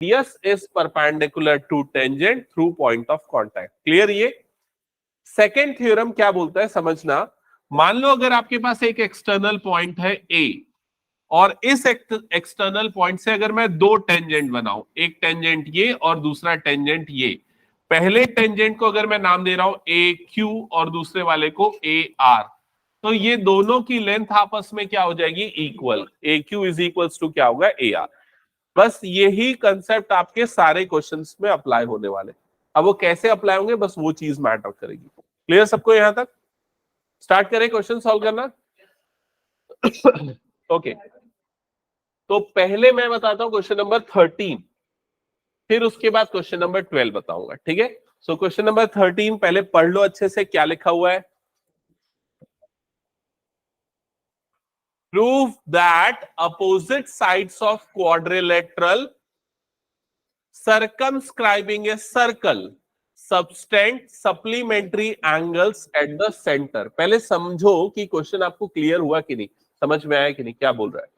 radius is perpendicular to tangent through point of contact. Clear? ये second theorem क्या बोलता है समझना। मान लो अगर आपके पास एक एक्सटर्नल पॉइंट है ए, और इस एक्सटर्नल पॉइंट से अगर मैं दो टेंजेंट बनाऊं, एक टेंजेंट ये और दूसरा टेंजेंट ये, पहले टेंजेंट को अगर मैं नाम दे रहा हूं ए क्यू और दूसरे वाले को ए आर, तो ये दोनों की लेंथ आपस में क्या हो जाएगी? Equal. A Q is equals to क्या होगा? A R. बस यही कंसेप्ट आपके सारे क्वेश्चंस में अप्लाई होने वाले। अब वो कैसे अप्लाई होंगे, बस वो चीज मैटर करेगी। क्लियर सबको यहां तक? स्टार्ट करें क्वेश्चन सॉल्व करना। ओके तो पहले मैं बताता हूं क्वेश्चन नंबर 13, फिर उसके बाद क्वेश्चन नंबर 12 बताऊंगा। ठीक है? सो क्वेश्चन नंबर 13 पहले पढ़ लो अच्छे से, क्या लिखा हुआ है। Prove that opposite sides of quadrilateral circumscribing a circle subtend supplementary angles at the center। पहले समझो कि क्वेश्चन आपको क्लियर हुआ कि नहीं, समझ में आया कि नहीं, क्या बोल रहा है?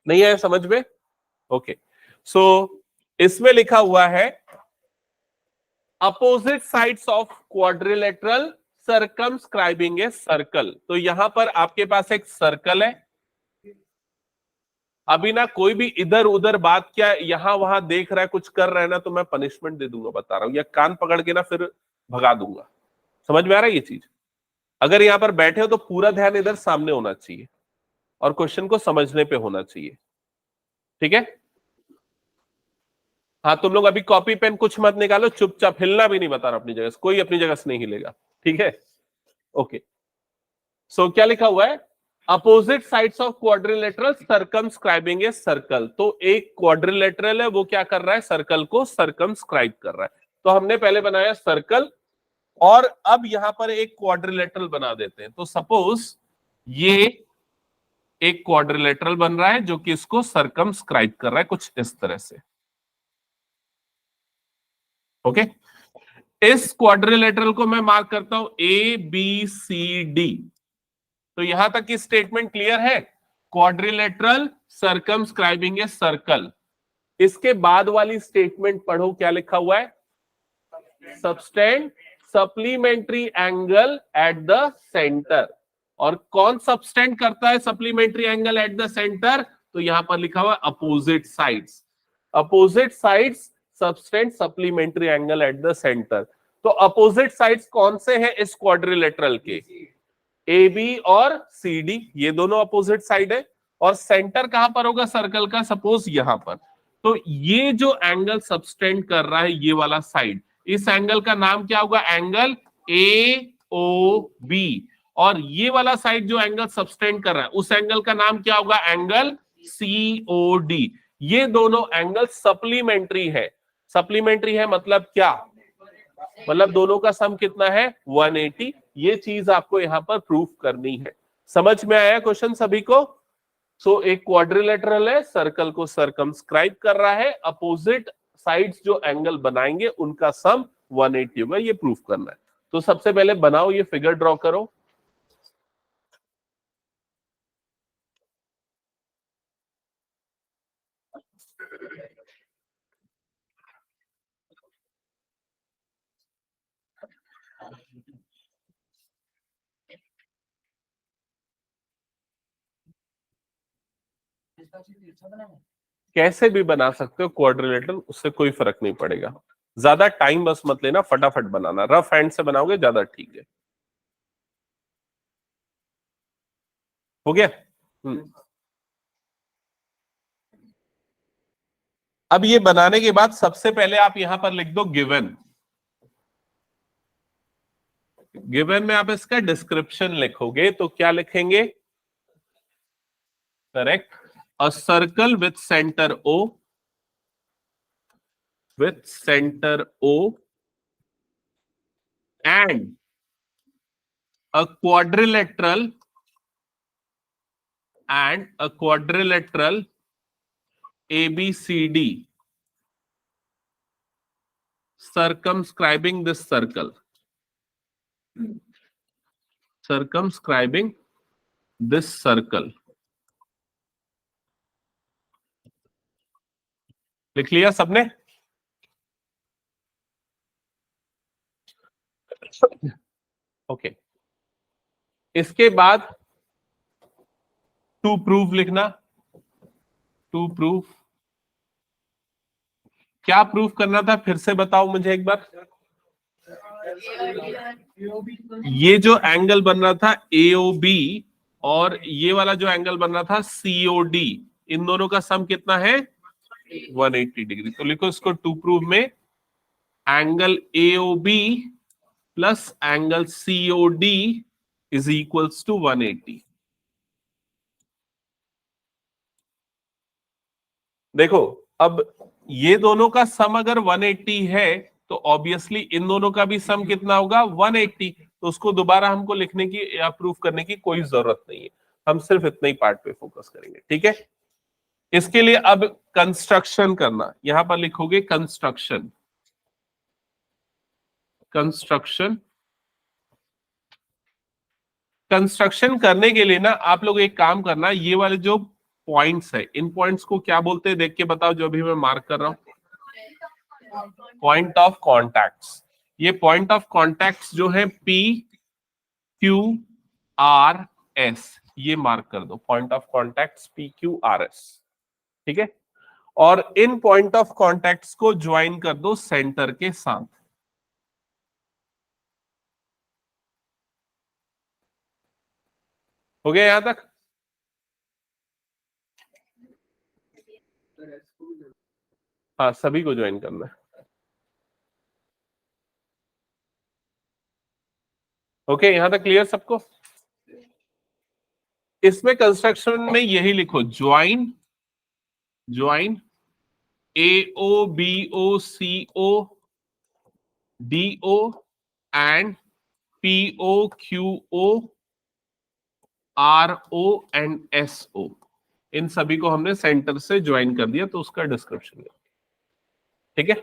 नहीं आया समझ में? ओके सो इसमें लिखा हुआ है opposite sides of quadrilateral circumscribing a circle. तो यहां पर आपके पास एक सर्कल है। अभी ना कोई भी इधर उधर बात क्या यहां वहां देख रहा है, कुछ कर रहा है ना, तो मैं पनिशमेंट दे दूंगा, बता रहा हूं, या कान पकड़ के ना फिर भगा दूंगा। समझ में आ रहा है ये चीज? अगर यहां पर बैठे हो तो पूरा ध्यान इधर सामने होना चाहिए और क्वेश्चन को समझने पे होना चाहिए। ठीक है? हाँ तुम लोग अभी कॉपी पेन कुछ मत निकालो, चुपचाप, हिलना भी नहीं, बता रहा अपनी जगह से, कोई अपनी जगह से नहीं हिलेगा। ठीक है? ओके सो क्या लिखा हुआ है? Opposite sides of quadrilateral circumscribing a circle. तो एक क्वाड्रिलेटरल है, वो क्या कर रहा है? सर्कल को सर्कमस्क्राइब कर रहा है। तो हमने पहले बनाया सर्कल, और अब यहां पर एक क्वाड्रिलेटरल बना देते हैं। तो सपोज ये एक क्वाड्रिलेटरल बन रहा है जो कि इसको सर्कमस्क्राइब कर रहा है कुछ इस तरह से। ओके इस क्वाड्रिलेटरल को मैं मार्क करता हूं ए बी सी डी। तो यहां तक की स्टेटमेंट क्लियर है? Quadrilateral circumscribing a circle. इसके बाद वाली स्टेटमेंट पढ़ो, क्या लिखा हुआ है? Subtend supplementary angle at the centre. और कौन सबटेंड करता है supplementary angle at the centre? तो यहां पर लिखा हुआ है opposite sides. Opposite sides subtend supplementary angle at the centre. तो अपोजिट साइड्स कौन से हैं इस क्वाड्रिलेटरल के? ए बी और सी डी, ये दोनों अपोजिट साइड है। और सेंटर कहां पर होगा सर्कल का? सपोज यहां पर। तो ये जो एंगल सबटेंड कर रहा है ये वाला साइड, इस एंगल का नाम क्या होगा? Angle A O B. और ये वाला साइड जो एंगल सबटेंड कर रहा है उस एंगल का नाम क्या होगा? Angle C O D. ये दोनों एंगल सप्लीमेंट्री है। सप्लीमेंट्री है मतलब क्या? मतलब दोनों का सम कितना है? 180। ये चीज आपको यहां पर प्रूफ करनी है। समझ में आया क्वेश्चन सभी को? सो एक क्वाड्रिलेटरल है, सर्कल को सर्कमस्क्राइब कर रहा है, अपोजिट साइड्स जो एंगल बनाएंगे उनका सम 180 होगा, ये प्रूफ करना है। तो सबसे पहले बनाओ, ये फिगर ड्रॉ करो। कैसे भी बना सकते हो क्वाड्रिलेटरल, उससे कोई फर्क नहीं पड़ेगा। ज्यादा टाइम बस मत लेना, फटाफट बनाना, रफ हैंड से बनाओगे ज्यादा ठीक है। हो गया? अब ये बनाने के बाद सबसे पहले आप यहां पर लिख दो गिवन। गिवन में आप इसका डिस्क्रिप्शन लिखोगे तो क्या लिखेंगे? Correct, a circle with centre O, with center O and a quadrilateral ABCD circumscribing this circle. Circumscribing this circle. लिख लिया सबने? ओके, इसके बाद टू प्रूव लिखना। टू प्रूव, क्या प्रूव करना था फिर से बताओ मुझे एक बार। ये जो एंगल बन रहा था AOB और ये वाला जो एंगल बन रहा था COD, इन दोनों का सम कितना है 180 डिग्री। तो लिखो इसको टू प्रूव में angle AOB plus angle COD is equals to 180। देखो अब ये दोनों का सम अगर 180 है तो ऑब्वियसली इन दोनों का भी सम कितना होगा 180। तो उसको दोबारा हमको लिखने की या प्रूफ करने की कोई जरूरत नहीं है, हम सिर्फ इतने ही पार्ट पे फोकस करेंगे। ठीक है, इसके लिए अब कंस्ट्रक्शन करना, यहां पर लिखोगे कंस्ट्रक्शन। कंस्ट्रक्शन कंस्ट्रक्शन करने के लिए ना आप लोग एक काम करना, ये वाले जो पॉइंट्स है इन पॉइंट्स को क्या बोलते हैं देख के बताओ, जो अभी मैं मार्क कर रहा हूं। Point of contacts. ये पॉइंट ऑफ कॉन्टैक्ट्स जो है PQRS, ये मार्क कर दो, पॉइंट ऑफ कॉन्टैक्ट्स PQRS। ठीक है, और इन पॉइंट ऑफ कॉन्टैक्ट्स को ज्वाइन कर दो सेंटर के साथ। हो गया यहां तक? हाँ, सभी को ज्वाइन करना है। ओके, यहां तक क्लियर सबको? इसमें कंस्ट्रक्शन में यही लिखो, join AOBOCO DO and POQO RO and SO, इन सभी को हमने सेंटर से ज्वाइन कर दिया, तो उसका डिस्क्रिप्शन है। ठीक है,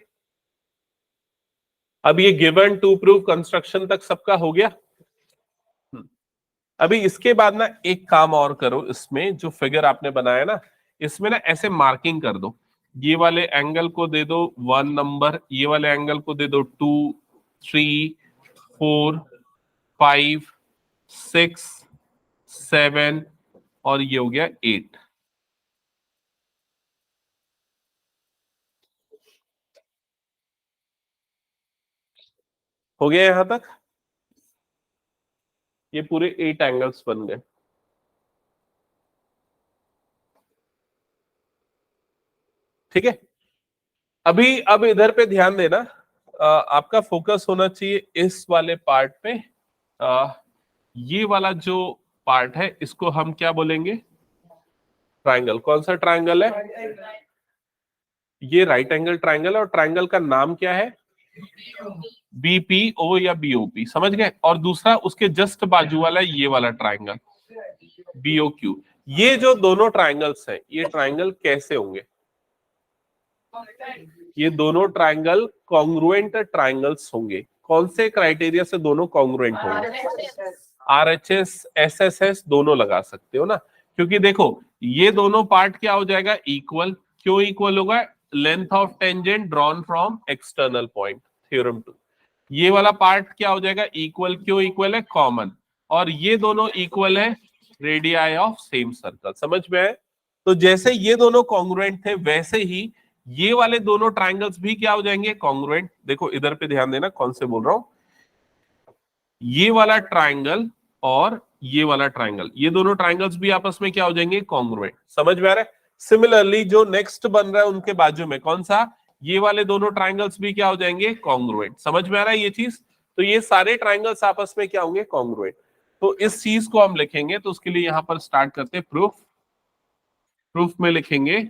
अब ये गिवन टू प्रूव कंस्ट्रक्शन तक सबका हो गया। अभी इसके बाद ना एक काम और करो, इसमें जो फिगर आपने बनाया ना इसमें ना ऐसे मार्किंग कर दो, ये वाले एंगल को दे दो 1 नंबर, ये वाले एंगल को दे दो 2 3 4 5 6 7 और ये हो गया 8। हो गया यहां तक? ये पूरे 8 एंगल्स बन गए। ठीक है, अभी अब इधर पे ध्यान देना, आपका फोकस होना चाहिए इस वाले पार्ट पे। ये वाला जो पार्ट है इसको हम क्या बोलेंगे? ट्रायंगल। कौन सा ट्रायंगल है? ये राइट एंगल ट्रायंगल, और ट्रायंगल का नाम क्या है? BPO या BOP, समझ गए? और दूसरा उसके जस्ट बाजू वाला ये वाला ट्रायंगल BOQ। ये जो दोनों ट्रायंगल्स हैं, ये ट्रायंगल कैसे होंगे? ये दोनों ट्रायंगल कॉन्ग्रुएंट ट्रायंगल्स होंगे। कौन से क्राइटेरिया से दोनों कॉन्ग्रुएंट होंगे? RHS SSS दोनों लगा सकते हो ना, क्योंकि देखो ये दोनों पार्ट क्या हो जाएगा? इक्वल। क्यों इक्वल होगा? Length of tangent drawn from external point, theorem 2। ये वाला पार्ट क्या हो जाएगा? इक्वल। क्यों इक्वल है? कॉमन। और ये दोनों इक्वल है रेडियाई ऑफ सेम सर्कल। समझ में आए? तो जैसे ये दोनों कॉन्ग्रुएंट थे वैसे ही ये वाले दोनों ट्रायंगल्स भी क्या हो जाएंगे? कॉन्ग्रुएंट। देखो इधर पे ध्यान देना, कौन से बोल रहा हूं, ये वाला ट्रायंगल और ये वाला ट्रायंगल, ये दोनों ट्रायंगल्स भी आपस में क्या हो जाएंगे? कॉन्ग्रुएंट। समझ में आ रहा है? सिमिलरली जो नेक्स्ट बन रहा है उनके बाजू में कौन सा? ये वाले दोनों ट्रायंगल्स भी क्या हो जाएंगे? कॉन्ग्रुएंट। समझ में आ रहा है ये चीज? तो ये सारे ट्रायंगल्स आपस में क्या होंगे? कॉन्ग्रुएंट। तो इस चीज को हम लिखेंगे, तो उसके लिए यहां पर स्टार्ट करते हैं प्रूफ। प्रूफ में लिखेंगे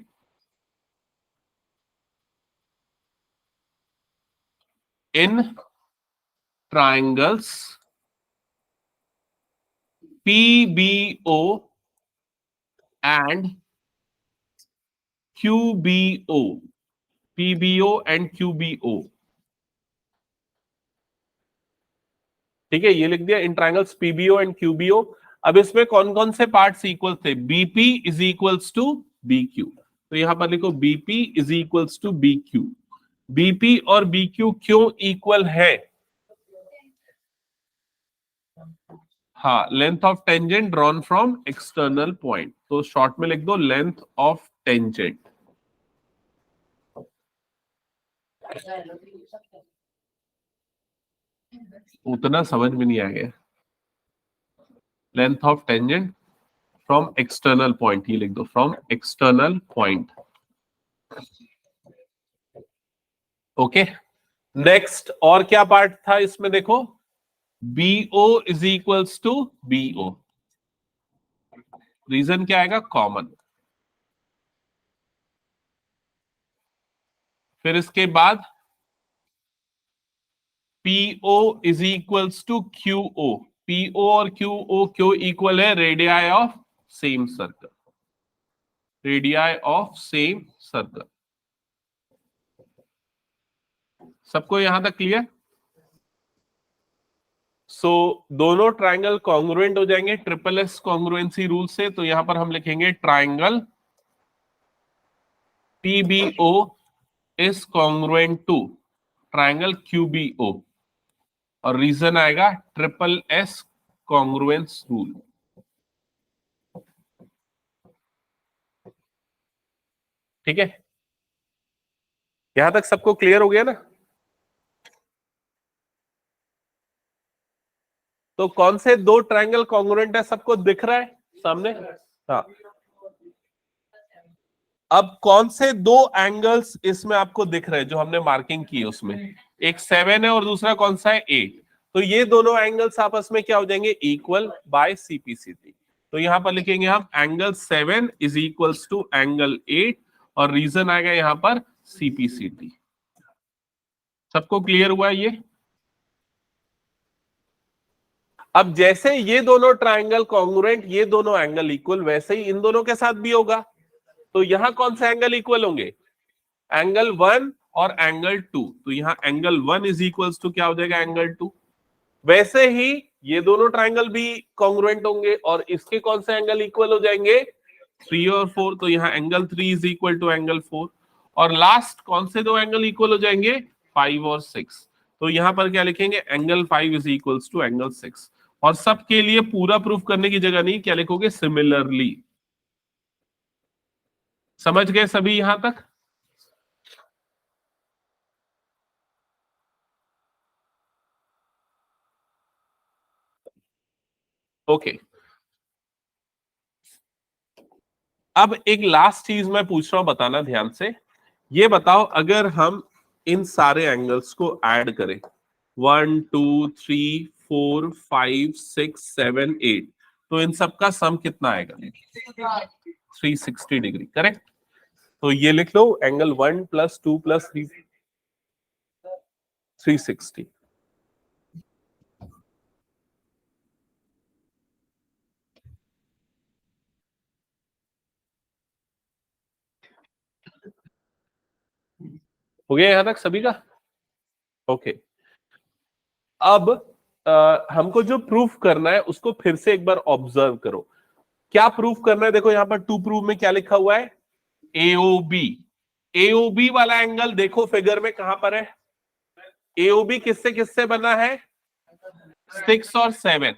इन triangles PBO and QBO, PBO and QBO। ठीक है, ये लिख दिया, in triangles PBO and QBO। अब इसमें कौन कौन से पार्ट्स इक्वल थे? BP is equals to BQ। तो यहां पर लिखो BP is equals to BQ। BP और BQ क्यों इक्वल है? हाँ, length of tangent drawn from external point, तो शॉर्ट में लिख दो लेंथ ऑफ टेंजेंट। उतना समझ में नहीं आएगा। Length of tangent from external point, ये लिख दो from external point. Okay, next और क्या पार्ट था इसमें, देखो BO is equals to BO, reason क्या आएगा, कॉमन। फिर इसके बाद PO is equals to QO, PO और QO क्यों इक्वल है, radii of same circle, radii of same circle. सबको यहां तक क्लियर? सो दोनों ट्राइंगल कॉन्ग्रुएंट हो जाएंगे ट्रिपल एस कॉन्ग्रुएंसी रूल से, तो यहां पर हम लिखेंगे triangle PBO is congruent to triangle QBO, और रीजन आएगा ट्रिपल एस कॉन्ग्रुएंस रूल। ठीक है, यहां तक सबको क्लियर हो गया ना? तो कौन से दो ट्राइंगल कॉन्ग्रुएंट है, सबको दिख रहा है सामने? हाँ, अब कौन से दो एंगल्स इसमें आपको दिख रहे हैं जो हमने मार्किंग की है उसमें, एक 7 है और दूसरा कौन सा है 8, तो ये दोनों एंगल्स आपस में क्या हो जाएंगे, इक्वल बाय CPCD। तो यहां पर लिखेंगे हम angle 7 is equals to angle 8, और रीजन आएगा यहां पर CPCD। सबको क्लियर हुआ ये? अब जैसे ये दोनों ट्राइंगल कॉन्ग्रुएंट, ये दोनों एंगल इक्वल, वैसे ही इन दोनों के साथ भी होगा। तो यहां कौन से एंगल इक्वल होंगे, एंगल 1 और एंगल 2, तो यहां एंगल 1 इज इक्वल्स टू क्या हो जाएगा, एंगल 2। वैसे ही ये दोनों ट्राइंगल भी कॉन्ग्रुएंट होंगे और इसके कौन से एंगल इक्वल हो जाएंगे, 3 और 4, तो यहाँ angle 3 is equal to angle 4। और लास्ट कौन से दो एंगल इक्वल हो जाएंगे, 5 और 6, तो यहां पर क्या लिखेंगे, angle 5 is equals to angle 6। और सबके लिए पूरा प्रूफ करने की जगह नहीं, क्या लिखोगे, सिमिलरली। समझ गए सभी यहां तक? ओके, अब एक लास्ट चीज मैं पूछ रहा हूं, बताना ध्यान से। ये बताओ, अगर हम इन सारे एंगल्स को ऐड करें, 1 2 3 4 5 6 7 8, तो इन सब का सम कितना आएगा, 360 डिग्री, करेक्ट? तो ये लिख लो, एंगल 1 + 2 + 3 360। हो गया यहां तक सभी का? ओके, अब हमको जो प्रूफ करना है उसको फिर से एक बार ऑब्जर्व करो। क्या प्रूफ करना है, देखो यहां पर टू प्रूफ में क्या लिखा हुआ है, AOB। AOB वाला एंगल देखो फिगर में कहां पर है, AOB किससे किससे बना है, 6 और 7,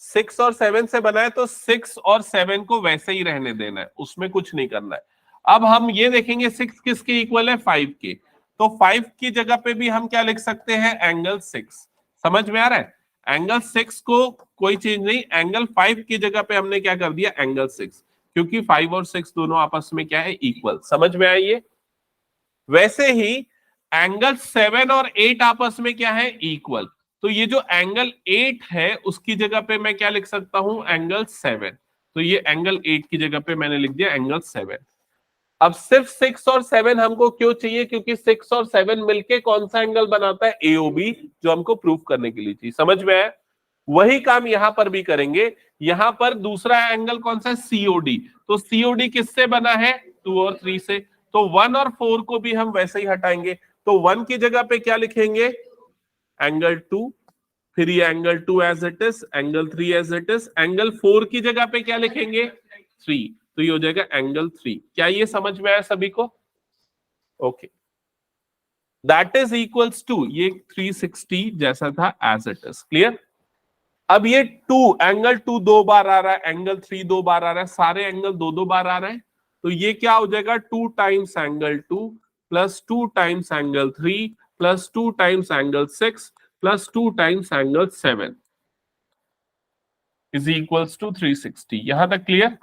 6 और 7 से बना है, तो 6 और 7 को वैसे ही रहने देना है, उसमें कुछ नहीं करना है। अब हम ये देखेंगे 6 किसके इक्वल है, 5 के, तो 5 की जगह पे भी हम क्या लिख सकते हैं, एंगल 6। समझ में आ रहा है? एंगल 6 को कोई चीज नहीं, एंगल 5 की जगह पे हमने क्या कर दिया, एंगल 6, क्योंकि 5 और 6 दोनों आपस में क्या है, इक्वल। समझ में आई ये? वैसे ही एंगल 7 और 8 आपस में क्या है, इक्वल। तो ये जो एंगल 8 है उसकी जगह पे मैं क्या लिख सकता हूं, एंगल 7। तो ये एंगल 8 की जगह पे मैंने लिख दिया एंगल 7। अब सिर्फ 6 और 7 हमको क्यों चाहिए, क्योंकि 6 और 7 मिलके कौन सा एंगल बनाता है, AOB, जो हमको प्रूफ करने के लिए चाहिए। समझ में आया? वही काम यहां पर भी करेंगे। यहां पर दूसरा एंगल कौन सा है, COD। तो COD किससे बना है, 2 और 3 से, तो 1 और 4 को भी हम वैसे ही हटाएंगे। तो 1 की जगह पे क्या लिखेंगे, एंगल 2, फिर ये angle 2 as it is, angle 3 as it is, angle 4 की जगह पे क्या लिखेंगे, 3, तो ये हो जाएगा एंगल 3। क्या ये समझ में आया सभी को? Okay, that is equals to ये 360 जैसा था एज इट इज। क्लियर? अब ये एंगल 2 दो बार आ रहा है, एंगल 3 दो बार आ रहा है, सारे एंगल दो दो बार आ रहे हैं, तो ये क्या हो जाएगा 2 times angle 2 plus 2 times angle 3 plus 2 times angle 6 plus 2 times angle 7 is equals to 360। यहां तक क्लियर?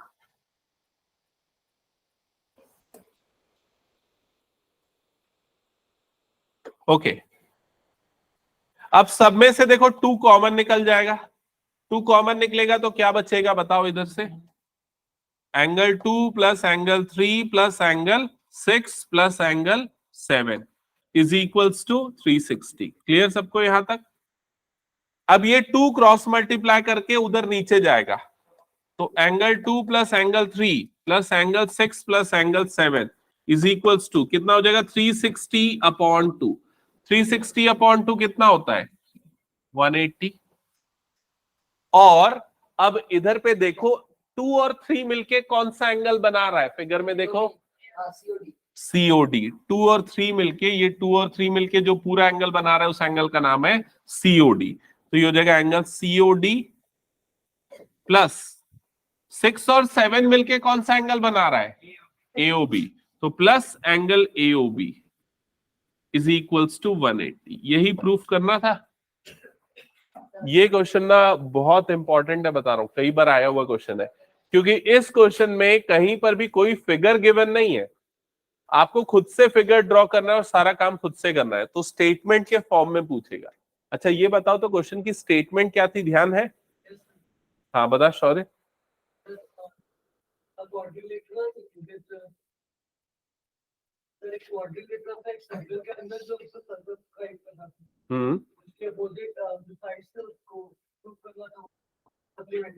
ओके अब सब में से देखो 2 कॉमन निकल जाएगा, 2 कॉमन निकलेगा तो क्या बचेगा बताओ इधर से, angle 2 plus angle 3 plus angle 6 plus angle 7 is equals to 360। Clear सबको यहां तक? अब ये 2 क्रॉस मल्टीप्लाई करके उधर नीचे जाएगा, तो angle 2 plus angle 3 plus angle 6 plus angle 7 is equals to कितना हो जाएगा 360 अपॉन 2। 360 अपॉन 2 कितना होता है 180। और अब इधर पे देखो 2 और 3 मिलके कौन सा एंगल बना रहा है, फिगर में देखो सीओडी। 2 और 3 मिलके, ये 2 और 3 मिलके जो पूरा एंगल बना रहा है उस एंगल का नाम है सीओडी। तो ये हो जाएगा एंगल सीओडी प्लस 6 और 7 मिलके कौन सा एंगल बना रहा है एओबी, तो plus angle AOB is equals to 180। यही प्रूफ करना था। ये क्वेश्चन ना बहुत इंपॉर्टेंट है, बता रहा हूं, कई बार आया हुआ क्वेश्चन है, क्योंकि इस क्वेश्चन में कहीं पर भी कोई फिगर गिवन नहीं है, आपको खुद से फिगर ड्रॉ करना है और सारा काम खुद से करना है, तो स्टेटमेंट के फॉर्म में पूछेगा। अच्छा ये बताओ तो क्वेश्चन की स्टेटमेंट क्या थी, ध्यान है? हाँ बता शौर्य।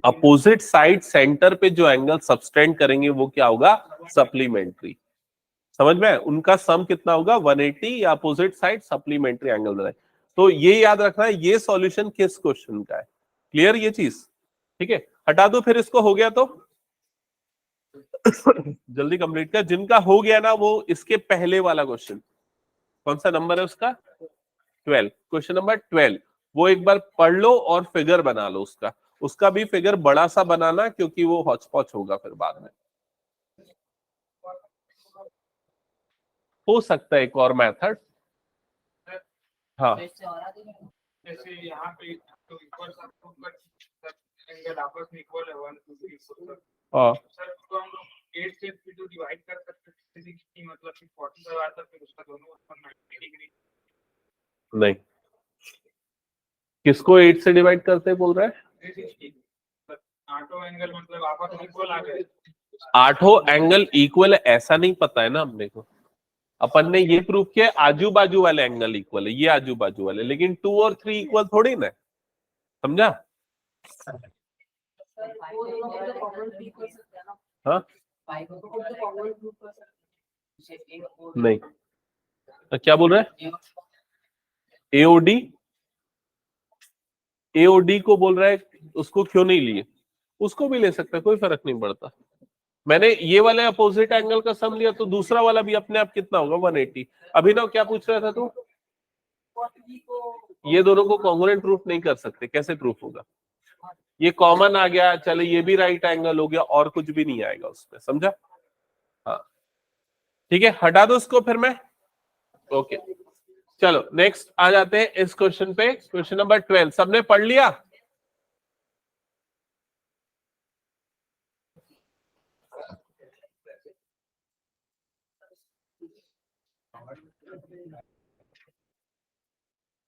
अपोजिट साइड सेंटर पे जो एंगल सबटेंड करेंगे वो क्या होगा सप्लीमेंट्री। समझ में? उनका सम कितना होगा 180 या अपोजिट साइड सप्लीमेंट्री एंगल बनाए। तो ये याद रखना है ये सॉल्यूशन किस क्वेश्चन का है। क्लियर ये चीज? ठीक है हटा दो फिर इसको, हो गया तो जल्दी कंप्लीट कर। जिनका हो गया ना वो इसके पहले वाला क्वेश्चन, कौन सा नंबर है उसका 12, क्वेश्चन नंबर 12, वो एक बार पढ़ लो और फिगर बना लो उसका। उसका भी फिगर बड़ा सा बनाना क्योंकि वो हॉच पॉच होगा फिर बाद में। हो सकता है एक और मेथड। हाँ जैसे यहाँ पे तो इक्वल एंगल आपस में इक्वल है 1 2 3 हाँ सर तो हम लोग 8 से तो डिवाइड कर सकते हैं कि मतलब कि 45 आता फिर उसका दोनों 90 डिग्री। नहीं, किसको 8 से डिवाइड करते बोल रहा है? आठों एंगल मतलब आपस में इक्वल आ गए। आठों एंगल इक्वल है ऐसा नहीं पता है ना अपने को। अपन ने ये प्रूफ किया आजू बाजू वाले एंगल इक्वल है, ये आजू बाजू वाले, लेकिन 2 और 3 इक्वल थोड़ी ना है। समझा? हाँ नहीं तो क्या बोल रहे हैं? एओडी, एओडी को बोल रहा है उसको क्यों नहीं लिए, उसको भी ले सकता है, कोई फर्क नहीं पड़ता। मैंने ये वाले अपोजिट एंगल का सम लिया तो दूसरा वाला भी अपने आप कितना होगा 180। अभिनव क्या पूछ रहा था तू? ये दोनों को कॉन्ग्रुएंट प्रूफ नहीं कर सकते, कैसे प्रूफ होगा? ये कॉमन आ गया, चले ये भी राइट एंगल हो गया और कुछ भी नहीं आएगा उसमें। समझा? हाँ ठीक है हटा दो उसको फिर मैं। ओके चलो नेक्स्ट आ जाते हैं इस क्वेश्चन पे, क्वेश्चन नंबर 12 सबने पढ़ लिया?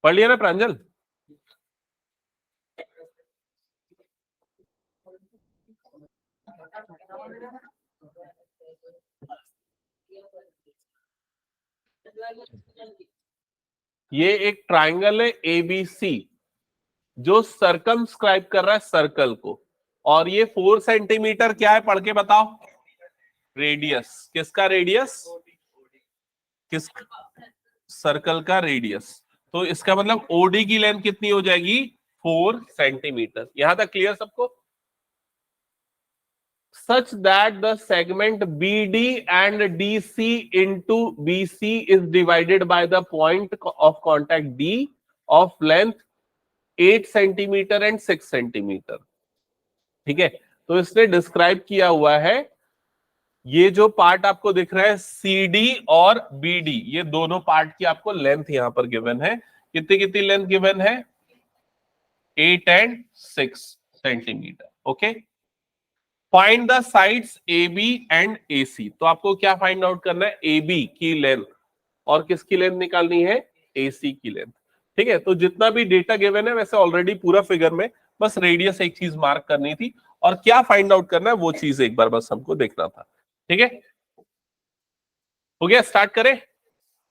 पढ़ लिया ना प्रांजल? ये एक ट्राइंगल है एबीसी जो सर्कमस्क्राइब कर रहा है सर्कल को, और ये 4 सेंटीमीटर क्या है पढ़ के बताओ? रेडियस। किसका रेडियस? किस सर्कल का रेडियस। तो इसका मतलब ओडी की लेंथ कितनी हो जाएगी 4 सेंटीमीटर। यहां तक क्लियर सबको? such that the segment BD and DC into BC is divided by the point of contact D of length 8 centimetre and 6 centimetre. ठीक है, तो इसने डिस्क्राइब किया हुआ है ये जो पार्ट आपको दिख रहा है CD और BD, ये दोनों पार्ट की आपको लेंथ यहां पर गिवन है। कितनी कितनी लेंथ गिवन है? 8 and 6 centimetre. Okay, find the sides AB and AC। तो आपको क्या फाइंड आउट करना है? AB की लेंथ और किसकी लेंथ निकालनी है? AC की लेंथ। ठीक है, तो जितना भी डेटा गिवन है वैसे ऑलरेडी पूरा फिगर में, बस रेडियस एक चीज मार्क करनी थी और क्या फाइंड आउट करना है वो चीज एक बार बस हमको देखना था। ठीक है, हो गया, स्टार्ट करें।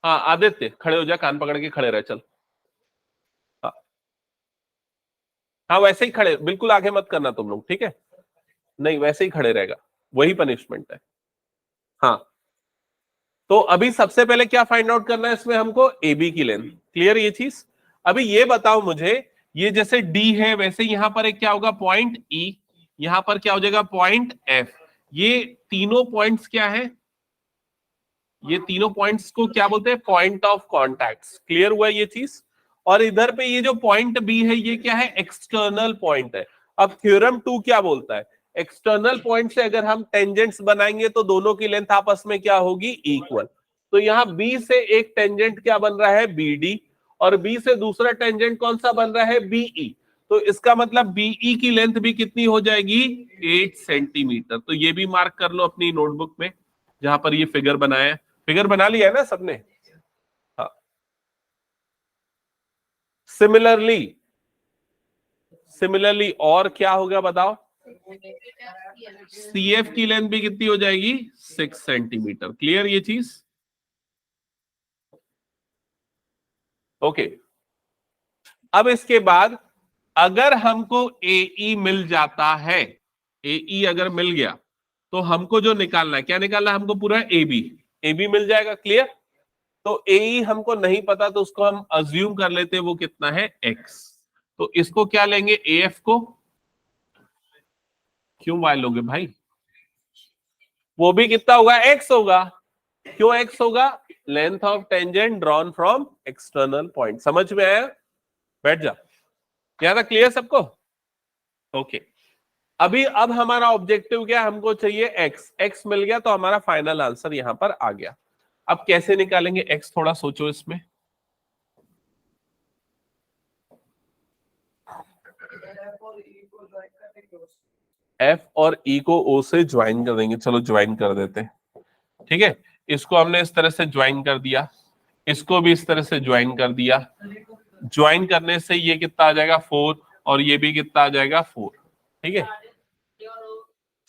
हाँ आदित्य खड़े हो जा, कान पकड़ के खड़े रहे, चल। हाँ हाँ वैसे ही खड़े, बिल्कुल आगे मत करना तुम लोग, ठीक है? नहीं वैसे ही खड़े रहेगा, वही पनिशमेंट है। हाँ, तो अभी सबसे पहले क्या फाइंड आउट करना है इसमें हमको? AB की लेंथ। क्लियर ये चीज? अभी ये बताओ मुझे, ये जैसे D है वैसे यहां पर एक क्या होगा? पॉइंट E, यहां पर क्या हो जाएगा? Point F। ये तीनों पॉइंट्स क्या है? ये तीनों पॉइंट्स को क्या बोलते हैं? Point of contacts. क्लियर हुआ ये चीज? और इधर पे ये जो पॉइंट B है ये क्या है? एक्सटर्नल पॉइंट है। अब थ्योरम 2 क्या बोलता है? एक्सटर्नल पॉइंट से अगर हम टेंजेंट्स बनाएंगे तो दोनों की लेंथ आपस में क्या होगी? इक्वल। तो यहाँ B से एक टेंजेंट क्या बन रहा है? BD, और B से दूसरा टेंजेंट कौन सा बन रहा है? BE। तो इसका मतलब BE की लेंथ भी कितनी हो जाएगी? 8 सेंटीमीटर। तो ये भी मार्क कर लो अपनी नोटबुक में जहां पर ये फिगर बनाया है। फिगर बना लिया है ना सबने? हाँ। सिमिलरली और क्या होगा बताओ? CF की लेंथ भी कितनी हो जाएगी? 6 सेंटीमीटर। क्लियर ये चीज? ओके, अब इसके बाद अगर हमको AE मिल जाता है, AE अगर मिल गया तो हमको जो निकालना है, क्या निकालना है हमको? पूरा AB मिल जाएगा। क्लियर? तो AE हमको नहीं पता तो उसको हम अज्यूम कर लेते हैं वो कितना है? X। तो इसको क्या लेंगे? AF को। क्यों Y लोगे भाई? वो भी कितना होगा? X होगा। क्यों X होगा? Length of tangent drawn from external point. समझ में आया? बैठ जा। क्या था? क्लियर सबको? ओके, अभी अब हमारा ऑब्जेक्टिव क्या? हमको चाहिए X मिल गया तो हमारा फाइनल आंसर यहां पर आ गया। अब कैसे निकालेंगे X? थोड़ा सोचो इसमें। F और E को O से ज्वाइन कर देंगे। चलो ज्वाइन कर देते हैं। ठीक है, इसको हमने इस तरह से ज्वाइन कर दिया, इसको भी इस तरह से ज्वाइन कर दिया। ज्वाइन करने से ये कितना आ जाएगा? 4, और ये भी कितना आ जाएगा? 4। ठीक है,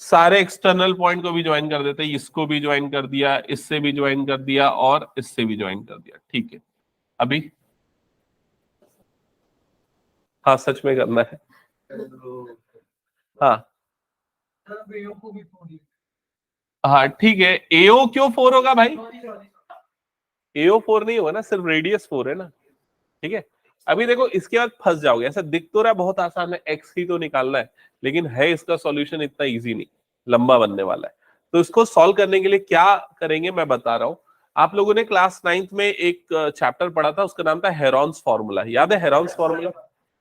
सारे एक्सटर्नल पॉइंट को भी ज्वाइन कर देते हैं, इसको भी ज्वाइन कर दिया, इससे भी ज्वाइन कर दिया और इससे भी ज्वाइन कर दिया। ठीक है, अभी हाँ सच में करना है। हाँ हाँ ठीक है, AO क्यों 4 होगा भाई? AO 4 नहीं होगा ना, सिर्फ रेडियस 4 है ना। ठीक है, अभी देखो इसके बाद फंस जाओगे। ऐसा दिख तो रहा है बहुत आसान है, X ही तो निकालना है, लेकिन है इसका सॉल्यूशन इतना इजी नहीं, लंबा बनने वाला है। तो इसको सॉल्व करने के लिए क्या करेंगे मैं बता रहा हूं। आप लोगों ने क्लास 9th में एक चैप्टर पढ़ा था, उसका नाम था हेरॉन्स फॉर्मूला। याद है हेरॉन्स फॉर्मूला?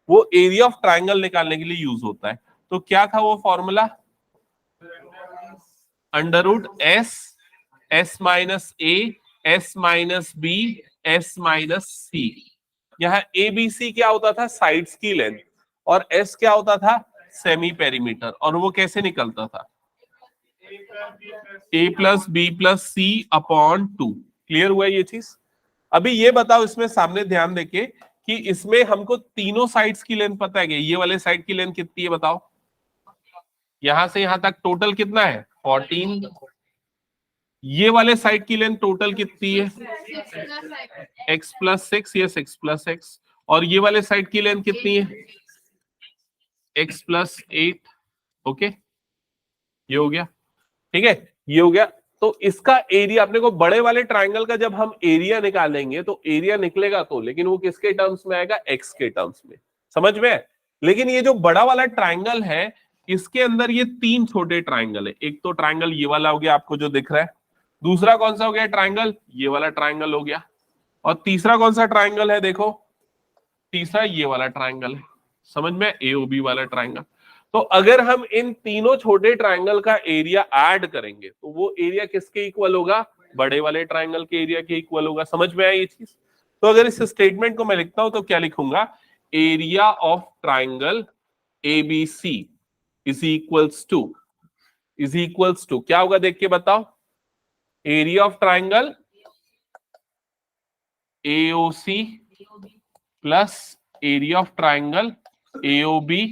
वो एरिया ऑफ ट्राइंगल निकालने के लिए यूज होता है। तो क्या था वो formula? √S minus A S minus B S minus C। यहाँ ABC क्या होता था? साइड्स की लेंथ, और S क्या होता था? Semi perimeter. और वो कैसे निकलता था? A plus B plus C upon 2। Clear हुआ ये चीज? अभी ये बताओ इसमें सामने ध्यान देके कि इसमें हमको तीनों साइड्स की लेंथ पता है कि ये वाले साइड की लेंथ कितनी है बताओ? यहां से यहां तक टोटल कितना है? 14। ये वाले साइड की लेंथ टोटल कितनी है? x plus 6, yes x plus 6। और ये वाले साइड की लेंथ कितनी है? x plus 8। ओके, ये हो गया। ठीक है, ये हो गया। तो इसका एरिया अपने को, बड़े वाले ट्राइंगल का जब हम एरिया निकालेंगे तो एरिया निकलेगा तो, लेकिन वो किसके टर्म्स में आएगा? x के टर्म्स में। समझ में? लेकिन ये जो बड़ा वाला ट्राइंगल है इसके अंदर ये 3 छोटे ट्राइंगल है। एक तो ट्राइंगल ये वाला हो गया आपको जो दिख रहा है, दूसरा कौन सा हो गया ट्राइंगल? ये वाला ट्राइंगल हो गया, और तीसरा कौन सा ट्राइंगल है? देखो तीसरा ये वाला ट्राइंगल है। समझ में, AOB वाला ट्राइंगल। तो अगर हम इन तीनों छोटे ट्राइंगल का एरिया ऐड करेंगे तो वो एरिया किसके इक्वल होगा, बड़े वाले ट्राइंगल के एरिया के इक्वल होगा। समझ में आया ये चीज? तो अगर इस स्टेटमेंट को मैं लिखता हूं तो क्या लिखूंगा, area of triangle ABC is equals to क्या होगा, देख के बताओ, area of triangle AOC plus area of triangle AOB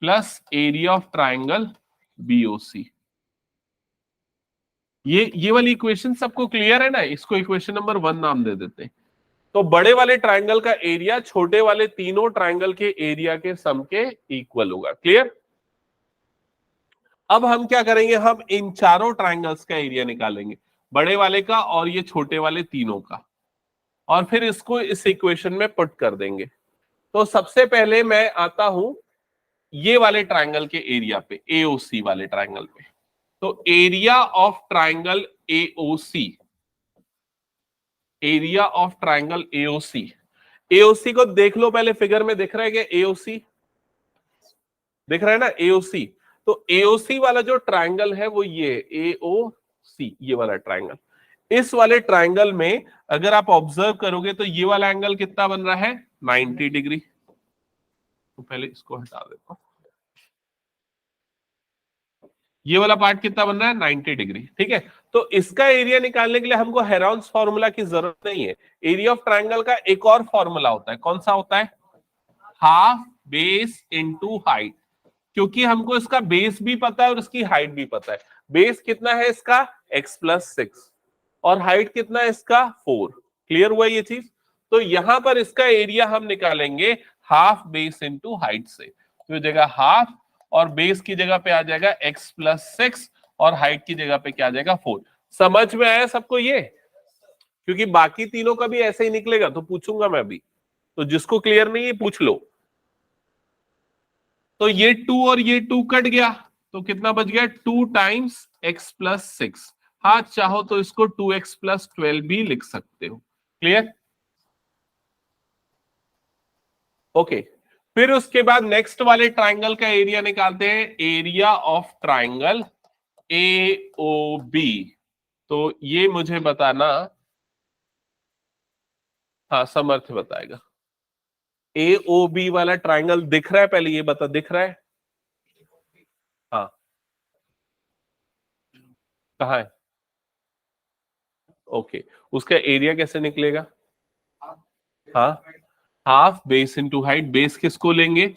plus area of triangle BOC। ये वाली इक्वेशन सबको क्लियर है ना? इसको इक्वेशन नंबर 1 नाम दे देते हैं। तो बड़े वाले ट्राइंगल का एरिया छोटे वाले तीनों ट्राइंगल के एरिया के सम के इक्वल होगा। क्लियर? अब हम क्या करेंगे, हम इन चारों ट्राइंगल्स का एरिया निकालेंगे, बड़े वाले का और ये छोटे वाले तीनों का, और फिर इसको इस इक्वेशन में पुट कर देंगे। तो सबसे पहले मैं आता हूं ये वाले ट्राइंगल के एरिया पे, AOC वाले ट्राइंगल पे। तो area of triangle AOC, area of triangle AOC, AOC को देख लो पहले, फिगर में दिख रहा है क्या AOC? दिख रहा है ना AOC? तो AOC वाला जो ट्राइंगल है वो ये AOC, ये वाला ट्राइंगल। इस वाले ट्राइंगल में अगर आप ऑब्जर्व करोगे तो ये वाला एंगल कितना बन रहा है, 90 डिग्री। तो पहले इसको हटा देता हूं, ये वाला पार्ट कितना बन रहा है, 90 डिग्री। ठीक है, तो इसका एरिया निकालने के लिए हमको हेरॉन्स फॉर्मूला की जरूरत नहीं है। एरिया ऑफ ट्राइंगल का एक और फॉर्मूला होता है, कौन सा होता है, हाफ बेस इनटू हाइट। क्योंकि हमको इसका बेस भी पता है और इसकी हाइट भी पता है। बेस कितना है इसका, x+6, और हाइट कितना है इसका, 4। क्लियर हुआ ये चीज? तो यहां पर इसका एरिया हम निकालेंगे हाफ बेस इनटू हाइट से। तो जगह हाफ और बेस की जगह पे आ जाएगा x+6 और हाइट की जगह पे क्या आ जाएगा, 4। समझ में आया सबको ये? क्योंकि बाकी तीनों का भी ऐसे ही निकलेगा, तो पूछूंगा मैं भी, तो जिसको क्लियर नहीं है पूछ लो। तो ये 2 और ये 2 कट गया, तो कितना बच गया, 2 टाइम्स x+6। हाँ, चाहो तो इसको 2x+12 भी लिख सकते हो। क्लियर? ओके, फिर उसके बाद नेक्स्ट वाले ट्राइंगल का एरिया निकालते हैं, एरिया ऑफ ट्राइंगल AOB। तो ये मुझे बताना, हाँ समर्थ बताएगा। AOB वाला ट्राइंगल दिख रहा है, पहले ये बता, दिख रहा है? हाँ, कहाँ है? ओके, उसका एरिया कैसे निकलेगा? हाँ, half base into height. Base किसको लेंगे,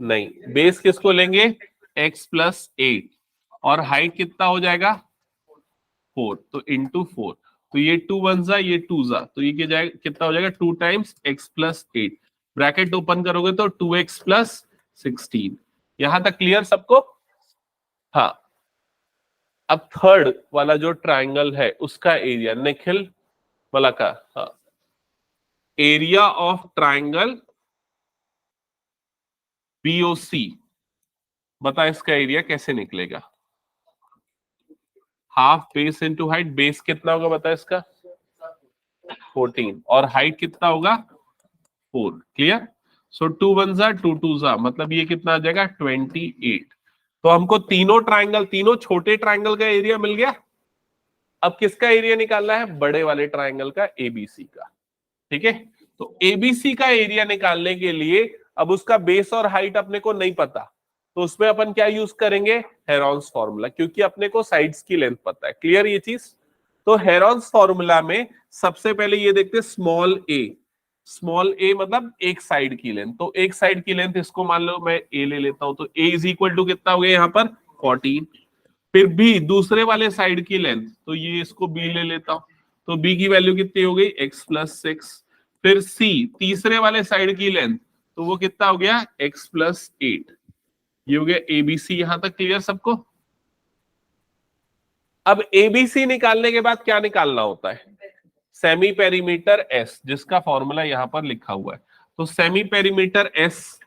नहीं, बेस किसको लेंगे, x+8, और हाइट कितना हो जाएगा, 4, तो इंटू 4। तो ये 2 1 जा, ये 2 जा, तो ये क्या जाएगा, कितना हो जाएगा, 2 टाइम्स x+8। ब्रैकेट ओपन करोगे तो 2x+16। यहां तक क्लियर सबको? हाँ, अब थर्ड वाला जो ट्राइंगल है उसका एरिया, निखिल वाला का, हाँ, एरिया ऑफ ट्राइंगल BOC, बता इसका एरिया कैसे निकलेगा। Half base into height, base कितना होगा बता इसका, 14, और हाइट कितना होगा, 4। क्लियर? सो 2 1 जा, 2 2 जा, मतलब ये कितना आ जाएगा, 28। तो हमको तीनों ट्राइंगल, तीनों छोटे ट्राइंगल का एरिया मिल गया। अब किसका एरिया निकालना है, बड़े वाले ट्राइंगल का ABC का। ठीक है, तो ABC का एरिया निकालने के लिए अब उसका बेस और हाइट अपने को नहीं पता, तो उसमें अपन क्या यूज करेंगे, हेरॉन्स फॉर्मूला, क्योंकि अपने को साइड्स की लेंथ पता है। क्लियर ये चीज? तो हेरॉन्स फॉर्मूला में सबसे पहले ये देखते हैं स्मॉल a मतलब एक साइड की लेंथ। तो एक साइड की लेंथ इसको मान लो मैं a ले लेता हूं, तो a इज इक्वल टू कितना हो गया यहाँ पर, 14। फिर b दूसरे वाले साइड की लेंथ, तो ये इसको b ले लेता हूं, तो b की वैल्यू कितनी हो गई, x+6। फिर c तीसरे वाले साइड की लेंथ, तो वो कितना हो गया, x+8। ये हो गया ABC। यहां तक क्लियर सबको? अब ABC निकालने के बाद क्या निकालना होता है, सेमी पेरीमीटर S, जिसका फॉर्मूला यहां पर लिखा हुआ है। तो सेमी पेरीमीटर S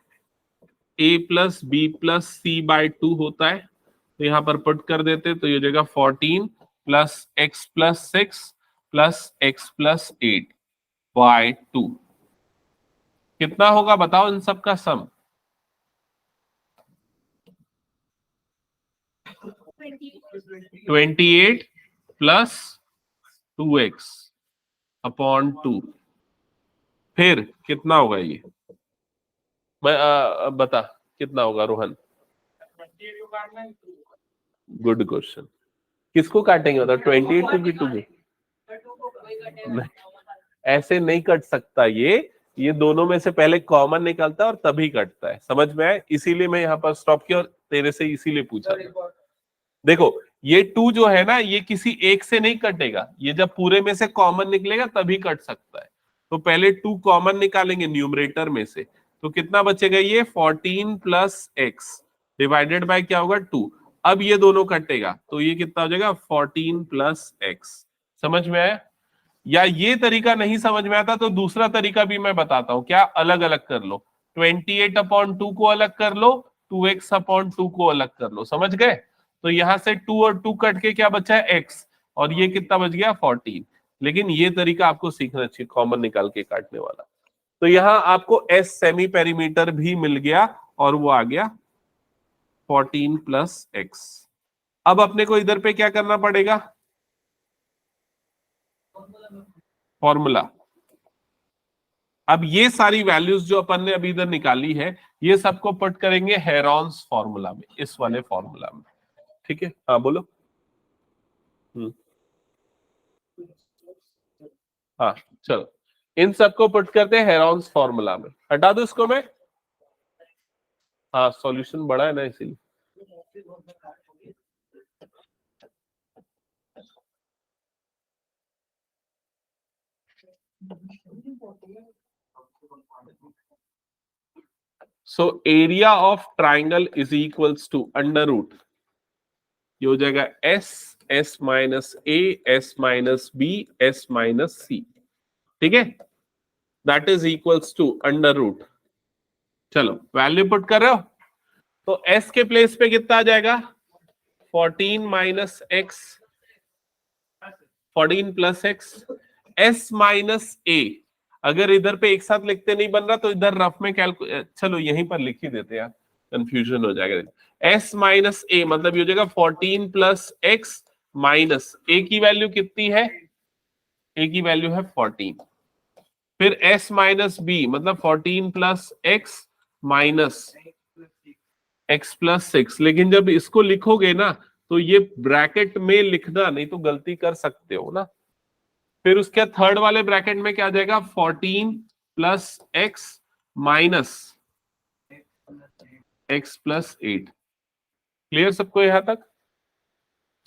A+B+C/2 होता है, तो यहां पर पुट कर देते, तो ये हो जाएगा 14 + x+6 + x+8। बाय 2 कितना होगा बताओ इन सब का सम? 28 प्लस 2x अपॉन 2 फिर कितना होगा ये? मैं बता कितना होगा रोहन? Good question. किसको काटेंगे बताओ? 28 टू की 2 नहीं, ऐसे नहीं कट सकता ये दोनों में से पहले कॉमन निकलता है और तभी कटता है। समझ में आए? इसीलिए मैं यहाँ पर स्टॉप किया और तेरे से इसीलिए पूछा था। देखो ये 2 जो है ना ये किसी एक से नहीं कटेगा, ये जब पूरे में से कॉमन निकलेगा तभी कट सकता है। तो पहले 2 कॉमन निकालेंगे न्यूमरेटर में से, तो कितना बचेगा? ये 14 प्लस एक्स डिवाइडेड बाय क्या होगा? 2। अब ये दोनों कटेगा तो ये कितना हो जाएगा? 14 प्लस एक्स। समझ में आया? या ये तरीका नहीं समझ में आता तो दूसरा तरीका भी मैं बताता हूं, क्या? अलग अलग कर लो, 28 अपॉन 2 को अलग कर लो, 2x अपॉन 2 को अलग कर लो। समझ गए? तो यहां से 2 और 2 कट के क्या बचा है? x, और ये कितना बच गया? 14। लेकिन ये तरीका आपको सीखना चाहिए, कॉमन निकाल के काटने वाला। तो यहां आपको s सेमी पेरीमीटर भी मिल गया और वो आ गया 14 प्लस एक्स। अब अपने को इधर पे क्या करना पड़ेगा? फॉर्मूला। अब ये सारी वैल्यूज जो अपन ने अभी इधर निकाली है ये सबको पुट करेंगे हेरॉन्स फॉर्मूला में, इस वाले फॉर्मूला में। ठीक है? हाँ बोलो। हाँ चलो, इन सबको पुट करते हैं हेरॉन्स फॉर्मूला में। हटा दो इसको मैं। हाँ सॉल्यूशन बड़ा है ना इसीलिए। So area of triangle is equals to under root, ये हो जाएगा S, S minus A, S minus B, S minus C. ठीक है? That is equals to under root. चलो वैल्यू पुट कर रहे हो तो s के प्लेस पे कितना आ जाएगा? 14 minus x, 14 plus x, s minus A. अगर इधर पे एक साथ लिखते नहीं बन रहा तो इधर रफ में चलो यहीं पर लिख ही देते यार, कंफ्यूजन हो जाएगा। s माइनस ए मतलब ये हो जाएगा 14 प्लस एक्स माइनस ए की वैल्यू कितनी है? ए की वैल्यू है 14। फिर s माइनस बी मतलब 14 plus x minus x plus 6। लेकिन जब इसको लिखोगे ना तो ये ब्रैकेट में लिखना, नहीं तो गलती कर सकते हो ना। फिर उसके थर्ड वाले ब्रैकेट में क्या आ जाएगा? 14 plus x minus x plus 8। Clear सबको यहां तक?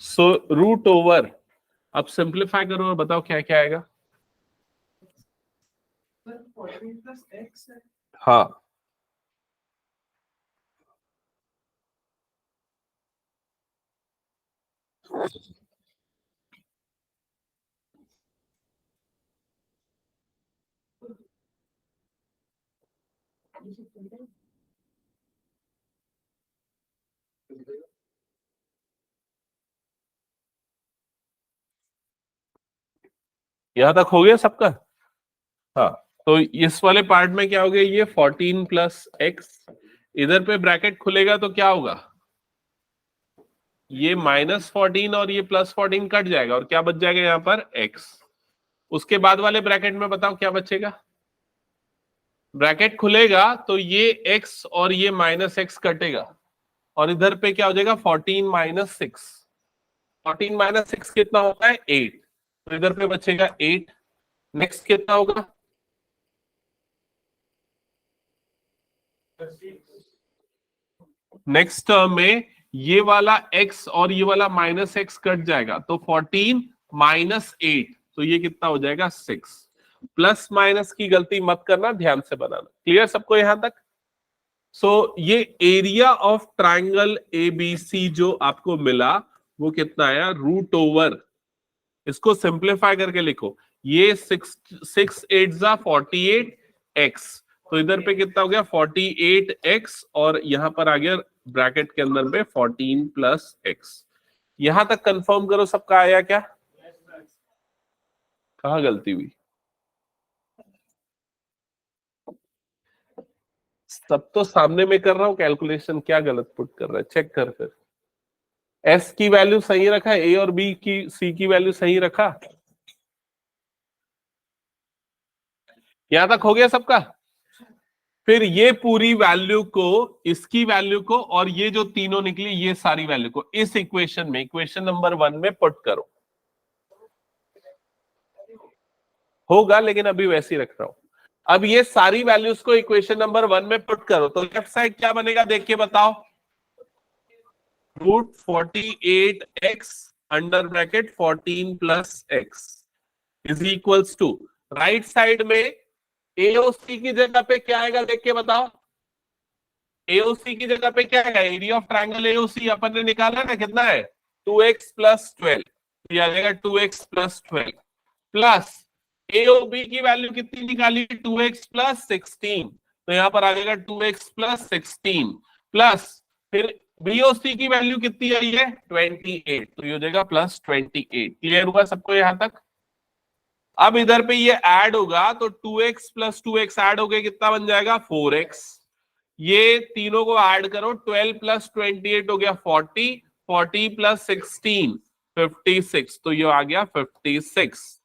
सो रूट ओवर, अब सिंप्लीफाई करो और बताओ क्या क्या आएगा? हाँ यहां तक हो गया सबका? हाँ तो इस वाले पार्ट में क्या हो गया? ये 14 प्लस एक्स, इधर पे ब्रैकेट खुलेगा तो क्या होगा? ये -14 और ये +14 कट जाएगा और क्या बच जाएगा यहाँ पर? x। उसके बाद वाले ब्रैकेट में बताओ क्या बचेगा? ब्रैकेट खुलेगा तो ये x और ये -x कटेगा और इधर पे क्या हो जाएगा? 14 माइनस 6। 14 माइनस 6 कितना होता है? 8। तो इधर पे बचेगा 8। नेक्स्ट कितना होगा? नेक्स्ट टर्म में ये वाला x और ये वाला -x कट जाएगा तो 14 माइनस 8, तो ये कितना हो जाएगा? 6। प्लस माइनस की गलती मत करना, ध्यान से बनाना। क्लियर सबको यहां तक? सो ये एरिया ऑफ ट्राइंगल एबीसी जो आपको मिला वो कितना आया? रूट ओवर, इसको सिंप्लीफाई करके लिखो, ये 6 8 जा 48 एक्स, तो इधर पे कितना हो गया? 48 एक्स और यहां पर आ गया ब्रैकेट के अंदर पे 14 प्लस एक्स। यहां तक कंफर्म करो सबका आया क्या? कहां गलती हुई? सब तो सामने में कर रहा हूं कैलकुलेशन, क्या गलत पुट कर रहा है, चेक कर फिर। एस की वैल्यू सही रखा, ए और बी की, सी की वैल्यू सही रखा, यहां तक हो गया सबका। फिर ये पूरी वैल्यू को, इसकी वैल्यू को, और ये जो तीनों निकली ये सारी वैल्यू को इस इक्वेशन में, इक्वेशन नंबर 1 में पुट करो। होगा, लेकिन अभी वैसे ही रख रहा हूं। अब ये सारी वैल्यूज को इक्वेशन नंबर 1 में पुट करो, तो लेफ्ट साइड क्या बनेगा देख के बताओ। √48x under bracket 14 plus x is equals to, right side में एओसी की जगह पे क्या आएगा देख के बताओ। एओसी की जगह पे क्या आएगा, एरिया ऑफ ट्रायंगल एओसी अपन ने निकाला ना, कितना है 2x प्लस 12, ये आ जाएगा 2x प्लस 12 प्लस एओबी की वैल्यू कितनी निकाली, 2x प्लस 16, तो यहां पर आ जाएगा 2x प्लस 16 प्लस फिर बीओसी की वैल्यू कितनी आई है 28, तो ये हो जाएगा प्लस 28। क्लियर हुआ सबको यहां तक। अब इधर पे ये ऐड होगा तो 2x प्लस 2x ऐड हो गया, कितना बन जाएगा 4x। ये तीनों को ऐड करो, 12 प्लस 28 हो गया 40, 40 प्लस 16 56, तो ये आ गया 56।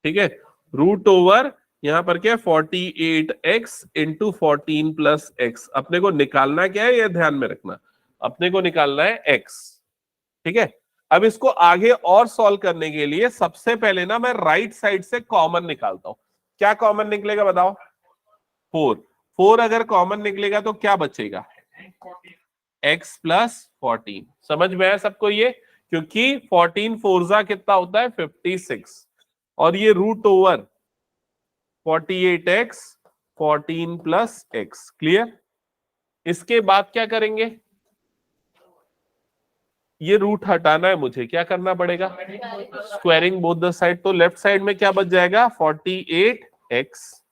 ठीक है, रूट ओवर यहां पर क्या है 48x इंटू 14 प्लस x। अपने को निकालना क्या है, ये ध्यान में रखना, अपने को निकालना है x। ठीक है, अब इसको आगे और सॉल्व करने के लिए सबसे पहले ना मैं राइट साइड से कॉमन निकालता हूं। क्या कॉमन निकलेगा बताओ, 4 अगर कॉमन निकलेगा तो क्या बचेगा, x प्लस 14। समझ में आया सबको ये, क्योंकि 14 फोरजा कितना होता है 56, और ये root over 48x 14 plus x। Clear. इसके बाद क्या करेंगे, ये रूट हटाना है मुझे, क्या करना पड़ेगा, स्क्वायरिंग बोथ द साइड। तो लेफ्ट साइड में क्या बच जाएगा 48x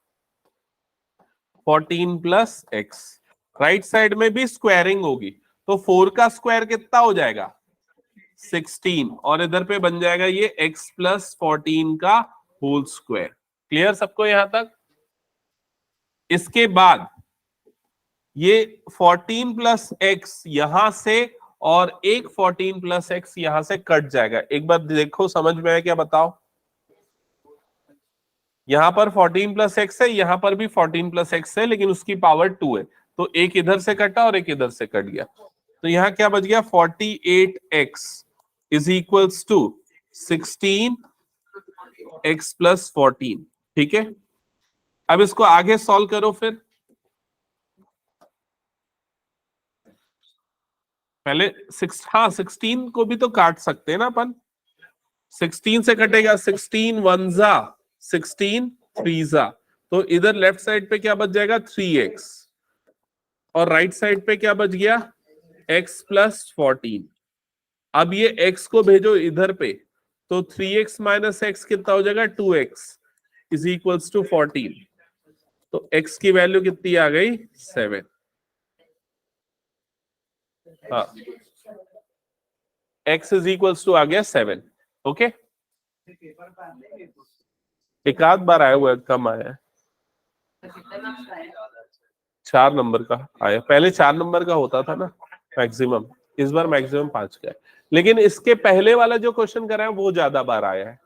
14 plus x, right side में भी स्क्वायरिंग होगी, तो 4 का स्क्वायर कितना हो जाएगा 16, और इधर पे बन जाएगा ये x प्लस 14 का होल स्क्वायर। क्लियर सबको यहां तक। इसके बाद ये 14 प्लस x यहां से और एक 14 प्लस x यहां से कट जाएगा। एक बार देखो समझ में आया क्या, बताओ। यहां पर 14 प्लस एक्स है, यहां पर भी 14 प्लस एक्स है, लेकिन उसकी पावर 2 है, तो एक इधर से कटा और एक इधर से कट गया। तो यहां क्या बच गया 48x is equals to 16x plus 14। ठीक है, अब इसको आगे सॉल्व करो फिर। पहले 16 को भी तो काट सकते हैं ना अपन, 16 से कटेगा 16 1 16 3, तो इधर लेफ्ट साइड पे क्या बच जाएगा 3x, और राइट साइड पे क्या बच गया x प्लस 14। अब ये x को भेजो इधर पे, तो 3x माइनस एक्स कितना हो जाएगा 2x इज इक्वल्स टू 14, तो x की वैल्यू कितनी आ गई 7। हाँ, x इज इक्वल्स टू आ गया 7। ओके, एक आध बार आया हुआ है, कम आया है, 4 नंबर का आया, पहले 4 नंबर का होता था ना मैक्सिमम, इस बार मैक्सिमम 5 का है। लेकिन इसके पहले वाला जो क्वेश्चन कर रहे हैं वो ज्यादा बार आया है।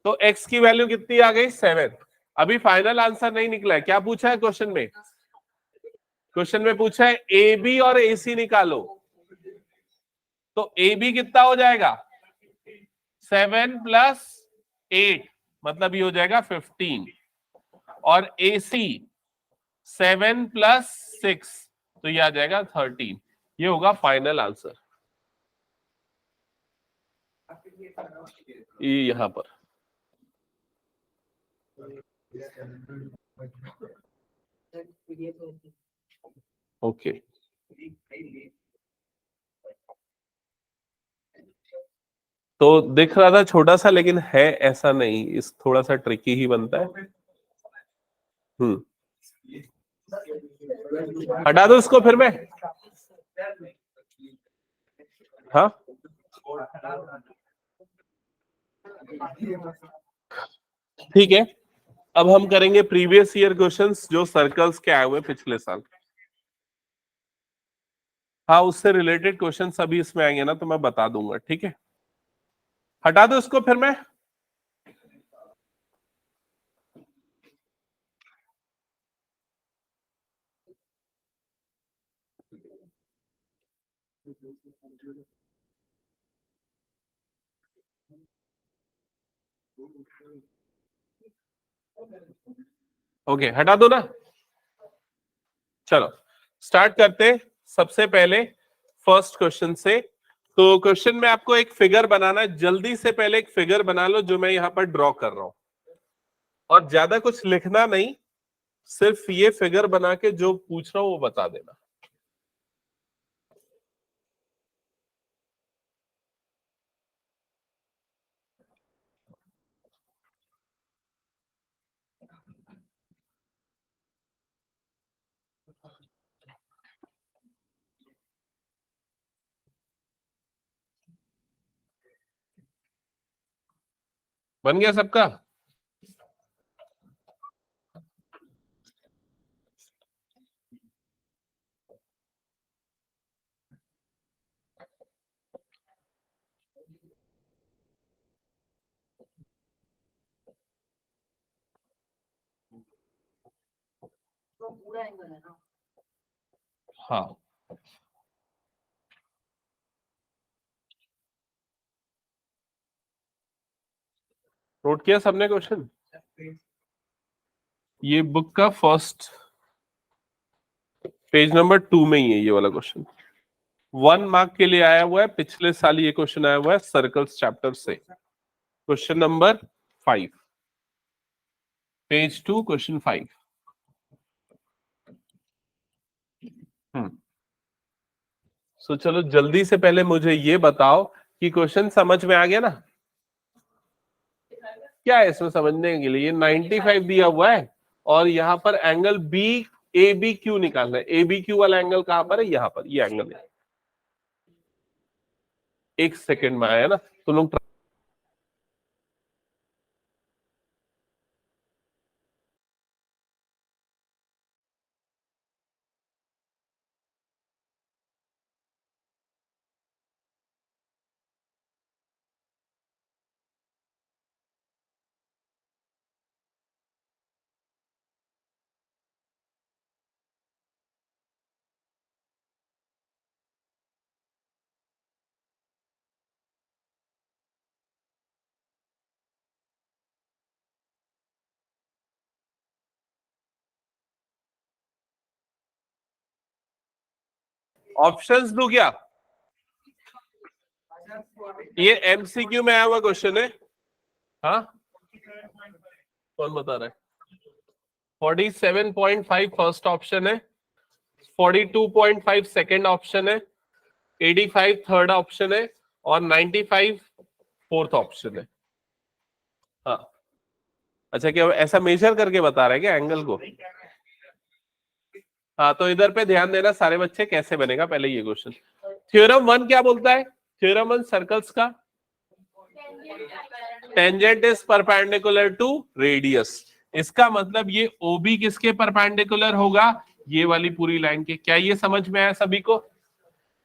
तो x की वैल्यू कितनी आ गई 7। अभी फाइनल आंसर नहीं निकला है, क्या पूछा है क्वेश्चन में, क्वेश्चन में पूछा है ए बी और ए सी निकालो, तो ए बी कितना हो जाएगा 7 प्लस 8, मतलब ये हो जाएगा 15, और ए सी 7 प्लस 6, तो ये आ जाएगा 13। ये होगा फाइनल आंसर, ये यहां पर। ओके, तो दिख रहा था छोटा सा, लेकिन है ऐसा नहीं, इस थोड़ा सा ट्रिकी ही बनता है। हटा दो इसको फिर मैं, हाँ ठीक है। अब हम करेंगे प्रीवियस ईयर क्वेश्चंस जो सर्कल्स के आए हुए पिछले साल। हाँ, उससे रिलेटेड क्वेश्चन अभी इसमें आएंगे ना तो मैं बता दूंगा, ठीक है। हटा दो इसको फिर मैं। ओके, हटा दो ना। चलो स्टार्ट करते हैं। सबसे पहले फर्स्ट क्वेश्चन से। तो क्वेश्चन में आपको एक फिगर बनाना है, जल्दी से पहले एक फिगर बना लो जो मैं यहां पर ड्रॉ कर रहा हूं, और ज्यादा कुछ लिखना नहीं, सिर्फ ये फिगर बना के जो पूछ रहा हूं वो बता देना। बन गया सबका? हाँ, नोट किया सबने क्वेश्चन? ये बुक का फर्स्ट पेज नंबर 2 में ही है ये वाला क्वेश्चन। 1 मार्क के लिए आया हुआ है, पिछले साल ये क्वेश्चन आया हुआ है सर्कल्स चैप्टर से। Question number 5, page 2, question 5। सो चलो जल्दी से पहले मुझे ये बताओ कि क्वेश्चन समझ में आ गया ना? क्या है इसमें समझने के लिए? 95 दिया हुआ है और यहाँ पर angle B A B Q निकालना है। ए बी क्यू वाला एंगल कहां पर है? यहाँ पर, ये एंगल है। एक सेकेंड में आया ना, तुम लोग ऑप्शंस दो क्या? ये एमसीक्यू में आया हुआ क्वेश्चन है। हाँ, कौन बता रहा है? 47.5 फर्स्ट ऑप्शन है, 42.5 सेकेंड ऑप्शन है, 85 थर्ड ऑप्शन है, और 95 फोर्थ ऑप्शन है। हाँ, अच्छा, क्या ऐसा मेजर करके बता रहा है क्या एंगल को? हाँ, तो इधर पे ध्यान देना सारे बच्चे, कैसे बनेगा पहले ये क्वेश्चन। थ्योरम 1 क्या बोलता है? थ्योरम 1 सर्कल्स का tangent is perpendicular to radius. इसका मतलब ये ओबी किसके परपेंडिकुलर होगा? ये वाली पूरी लाइन के। क्या ये समझ में आया सभी को?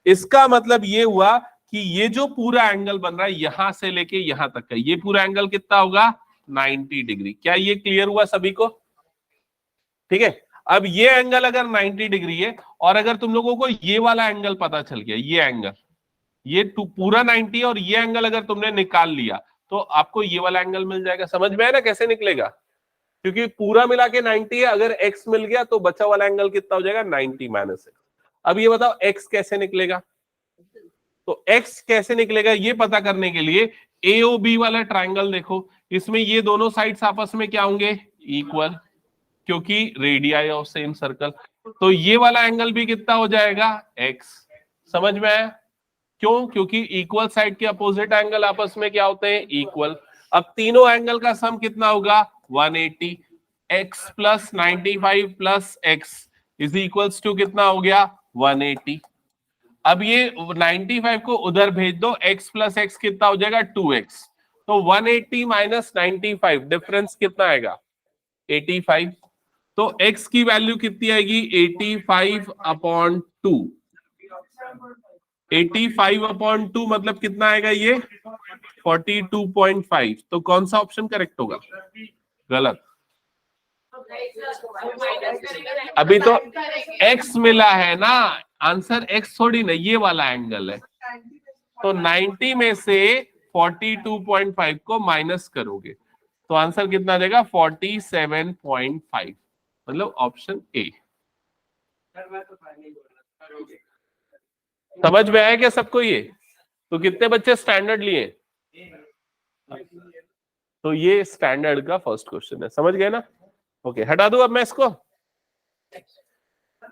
इसका मतलब ये हुआ कि ये जो पूरा एंगल बन रहा है यहां से लेके यहां तक का, ये पूरा एंगल कितना होगा? 90 डिग्री। क्या ये क्लियर हुआ सभी को? ठीक है। अब ये एंगल अगर 90 डिग्री है, और अगर तुम लोगों को ये वाला एंगल पता चल गया, ये एंगल, ये पूरा 90 है, और ये एंगल अगर तुमने निकाल लिया तो आपको ये वाला एंगल मिल जाएगा। समझ में आया ना कैसे निकलेगा? क्योंकि पूरा मिला के 90 है, अगर x मिल गया तो बचा वाला एंगल कितना हो जाएगा? 90 माइनस x। अब ये बताओ x कैसे निकलेगा? तो x कैसे निकलेगा ये पता करने के लिए AOB वाला ट्राइंगल देखो, इसमें ये दोनों साइड्स आपस में क्या होंगे? इक्वल, क्योंकि रेडियाई ऑफ सेम सर्कल। तो ये वाला एंगल भी कितना हो जाएगा? x। समझ में आया? क्यों? क्योंकि इक्वल साइड के अपोजिट एंगल आपस में क्या होते हैं? इक्वल। अब तीनों एंगल का सम कितना होगा? 180। x plus 95 plus x is equals to कितना हो गया? 180। अब ये 95 को उधर भेज दो, x प्लस x कितना हो जाएगा? 2x। तो 180 माइनस 95 डिफरेंस कितना आएगा? 85। तो x की वैल्यू कितनी आएगी 85/2। 85/2 मतलब कितना आएगा ये 42.5। तो कौन सा ऑप्शन करेक्ट होगा? गलत। अभी तो x मिला है ना, आंसर x थोड़ी ना, ये वाला एंगल है। तो 90 में से 42.5 को माइनस करोगे तो आंसर कितना आ जाएगा 47.5, मतलब ऑप्शन ए। समझ में आया क्या सबको ये? तो कितने बच्चे स्टैंडर्ड लिए? तो ये स्टैंडर्ड का फर्स्ट क्वेश्चन है, समझ गए ना? ओके, हटा दूं अब मैं इसको,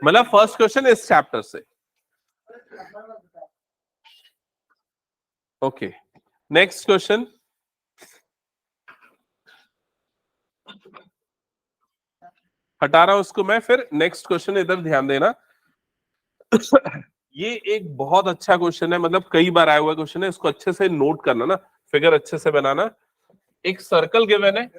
मतलब फर्स्ट क्वेश्चन इस चैप्टर से। Okay, next question. हटा रहा हूं उसको मैं, फिर नेक्स्ट क्वेश्चन इधर ध्यान देना। ये एक बहुत अच्छा क्वेश्चन है, मतलब कई बार आया हुआ क्वेश्चन है, इसको अच्छे से नोट करना ना, फिगर अच्छे से बनाना। एक सर्कल गिवन है,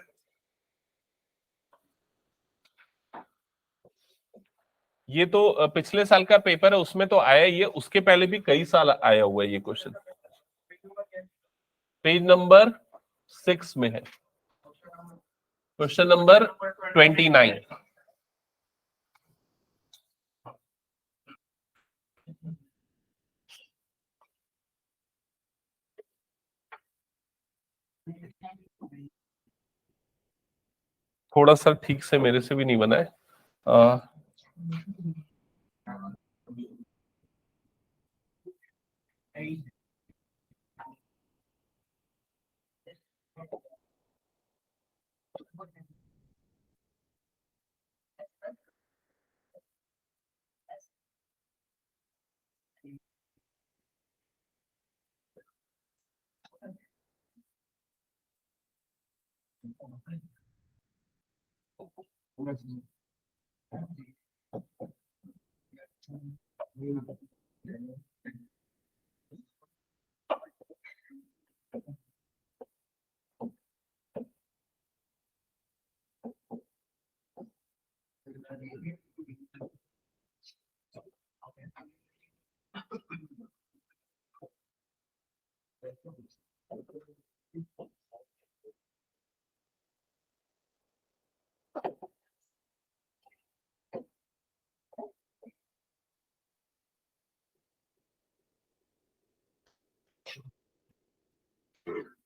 ये तो पिछले साल का पेपर है उसमें तो आया, ये उसके पहले भी कई साल आया हुआ है ये क्वेश्चन। पेज नंबर 6 में है, क्वेश्चन नंबर 29। थोड़ा सा ठीक से मेरे से भी नहीं बना है।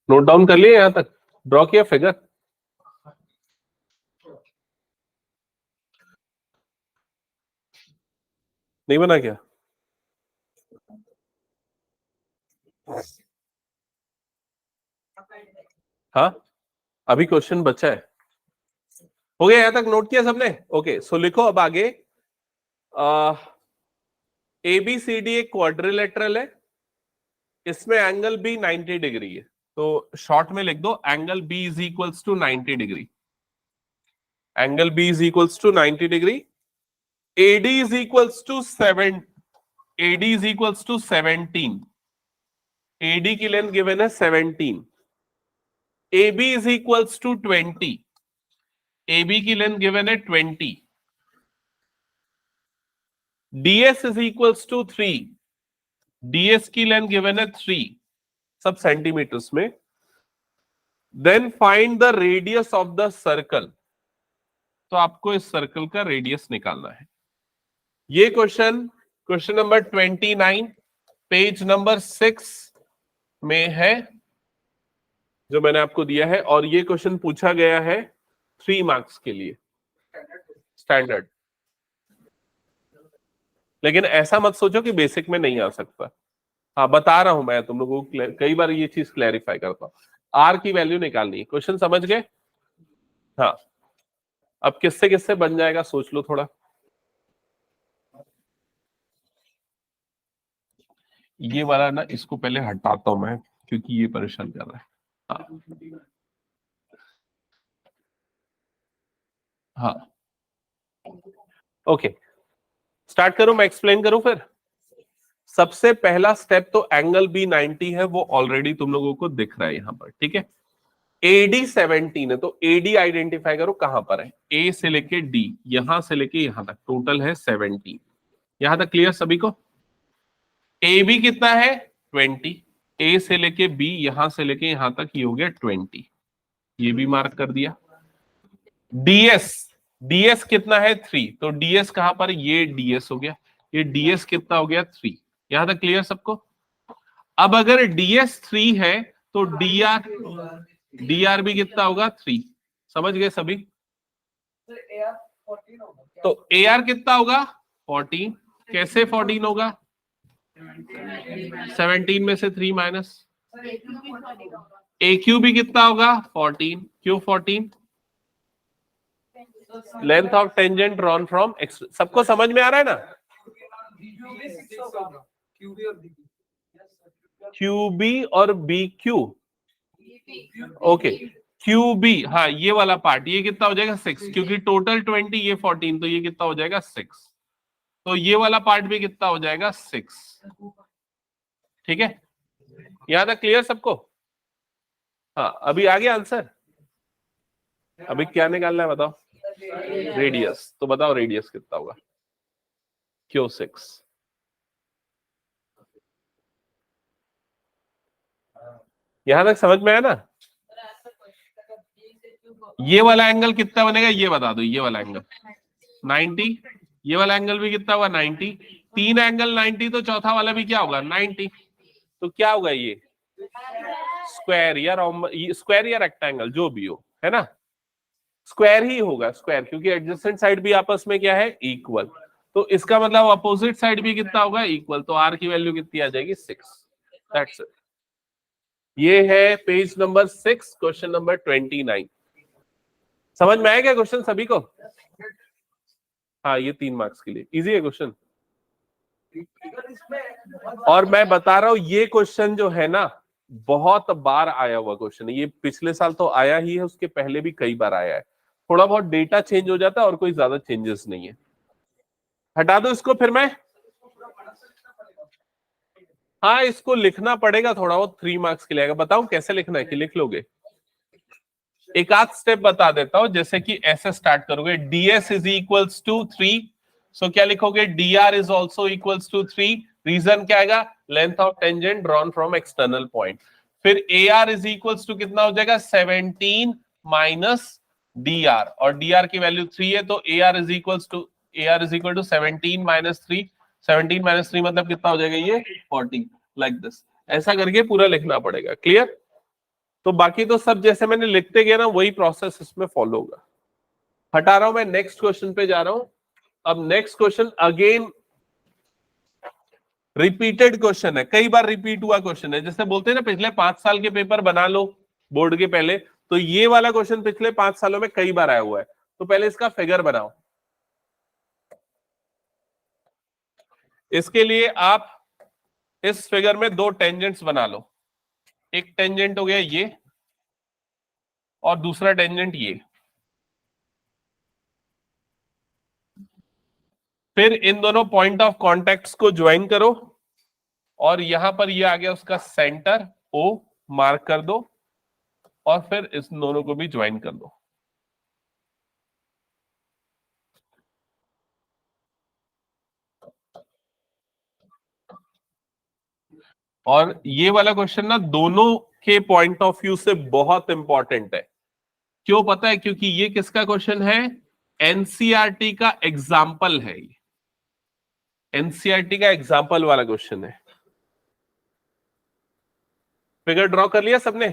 नोट डाउन कर लिए यहां तक? ड्रॉ किया फिगर? नहीं बना क्या? हाँ, अभी क्वेश्चन बचा है। हो गया यहां तक? नोट किया सबने? ओके, सो लिखो अब आगे। ABCD एक क्वाड्रिलेटरल है, इसमें एंगल बी 90 डिग्री है। तो शॉर्ट में लिख दो angle B is equals to 90 degree. Angle B is equals to 90 degree. AD is equals to 7, AD is equals to 17। AD की लेंथ गिवन है 17। AB is equals to 20। AB की length given है 20। DS is equals to 3। DS की length given है 3, सब centimetres में। Then find the radius of the circle. तो आपको इस सर्कल का रेडियस निकालना है। ये question, question number 29 page number 6 में है, जो मैंने आपको दिया है। और ये क्वेश्चन पूछा गया है 3 मार्क्स के लिए, स्टैंडर्ड। लेकिन ऐसा मत सोचो कि बेसिक में नहीं आ सकता। हाँ, बता रहा हूं मैं तुम लोगों को, कई बार ये चीज क्लैरिफाई करता हूं। आर की वैल्यू निकालनी है। क्वेश्चन समझ गए? हाँ, अब किससे किससे बन जाएगा सोच लो थोड़ा। ये वाला ना, इसको पहले हटाता हूं मैं, क्योंकि ये परेशान कर रहा है। हाँ, हाँ, ओके, स्टार्ट करूं, मैं एक्सप्लेन करूं फिर। सबसे पहला स्टेप तो एंगल बी 90 है, वो ऑलरेडी तुम लोगों को दिख रहा है यहां पर, ठीक है। AD 17 है, तो AD आइडेंटिफाई करो कहां पर है। A से लेके D, यहां से लेके यहां तक टोटल है 17। यहां तक क्लियर सभी को? AB कितना है 20, A से लेके B, यहां से लेके यहां तक ये हो गया 20, ये भी मार्क कर दिया। DS कितना है 3, तो DS कहां पर? ये DS हो गया, ये DS कितना हो गया 3। यहां तक क्लियर सबको? अब अगर DS 3 है तो DR भी कितना होगा 3। समझ गए सभी? तो AR कितना होगा 14। कैसे 14 होगा? 17 में से 3 माइनस। AQ भी कितना होगा 14। क्यों 14? Length of tangent drawn from x. सबको समझ में आ रहा है ना? QB और BQ, ओके। QB, हाँ ये वाला पार्ट, ये कितना हो जाएगा 6, क्योंकि टोटल 20, ये 14, तो ये कितना हो जाएगा 6। तो ये वाला पार्ट भी कितना हो जाएगा 6। ठीक है, यहां तक क्लियर सबको? हाँ, अभी आ गया आंसर। अभी क्या निकालना है बताओ? रेडियस। तो बताओ रेडियस कितना होगा? Q6। यहां तक समझ में आया ना? ये वाला एंगल कितना बनेगा ये बता दो। ये वाला एंगल 90, ये वाला एंगल भी कितना होगा 90। तीन एंगल 90, तो चौथा वाला भी क्या होगा 90। तो क्या होगा ये? स्क्वायर या स्क्वायर या रेक्टेंगल, जो भी हो, है ना? स्क्वायर ही होगा, स्क्वायर, क्योंकि एडजेसेंट साइड भी आपस में क्या है इक्वल। तो इसका मतलब अपोजिट साइड भी कितना होगा इक्वल। तो R की वैल्यू कितनी आ जाएगी 6। That's it. ये है पेज नंबर 6, क्वेश्चन नंबर 29। समझ में आया क्या क्वेश्चन सभी को? हाँ, ये 3 मार्क्स के लिए इजी है क्वेश्चन। और मैं बता रहा हूं ये क्वेश्चन जो है ना, बहुत बार आया हुआ क्वेश्चन है। ये पिछले साल तो आया ही है, उसके पहले भी कई बार आया है। थोड़ा बहुत डेटा चेंज हो जाता है और कोई ज्यादा चेंजेस नहीं है। हटा दो इसको फिर मैं। हाँ, इसको लिखना पड़ेगा थोड़ा बहुत, 3 मार्क्स के लिए आएगा। बताऊं कैसे लिखना है कि लिख लोगे? एक आध स्टेप बता देता हूं। जैसे कि ऐसे स्टार्ट करोगे, DS is equals to 3, so क्या लिखोगे? DR is also equals to 3। Reason क्या आएगा? Length of tangent drawn from external point. फिर AR इज इक्वल्स टू कितना हो जाएगा 17 माइनस DR, और DR की वैल्यू 3 है, तो AR is equal to 17 minus 3। 17 minus 3 मतलब कितना हो जाएगा ये 40, लाइक दिस। ऐसा करके पूरा लिखना पड़ेगा। क्लियर? तो बाकी तो सब जैसे मैंने लिखते गया ना, वही प्रोसेस इसमें फॉलो होगा। हटा रहा हूं मैं, नेक्स्ट क्वेश्चन पे जा रहा हूं। अब next question again repeated question है, कई बार रिपीट हुआ क्वेश्चन है। जैसे बोलते हैं ना पिछले 5 साल के पेपर बना लो बोर्ड के पहले, तो ये वाला क्वेश्चन पिछले 5 सालों में कई बार आया हुआ है। तो पहले इसका फिगर बनाओ। इसके लिए आप इस फिगर में 2 टेंजेंट्स बना लो। एक टेंजेंट हो गया ये, और दूसरा टेंजेंट ये। फिर इन दोनों पॉइंट ऑफ कॉन्टेक्ट को ज्वाइन करो, और यहां पर ये आ गया उसका सेंटर O, मार्क कर दो, और फिर इस दोनों को भी ज्वाइन कर दो। और ये वाला क्वेश्चन ना दोनों के पॉइंट ऑफ व्यू से बहुत इंपॉर्टेंट है। क्यों पता है? क्योंकि ये किसका क्वेश्चन है? एनसीईआरटी का एग्जाम्पल है। ये एनसीईआरटी का एग्जाम्पल वाला क्वेश्चन है। फिगर ड्रॉ कर लिया सबने?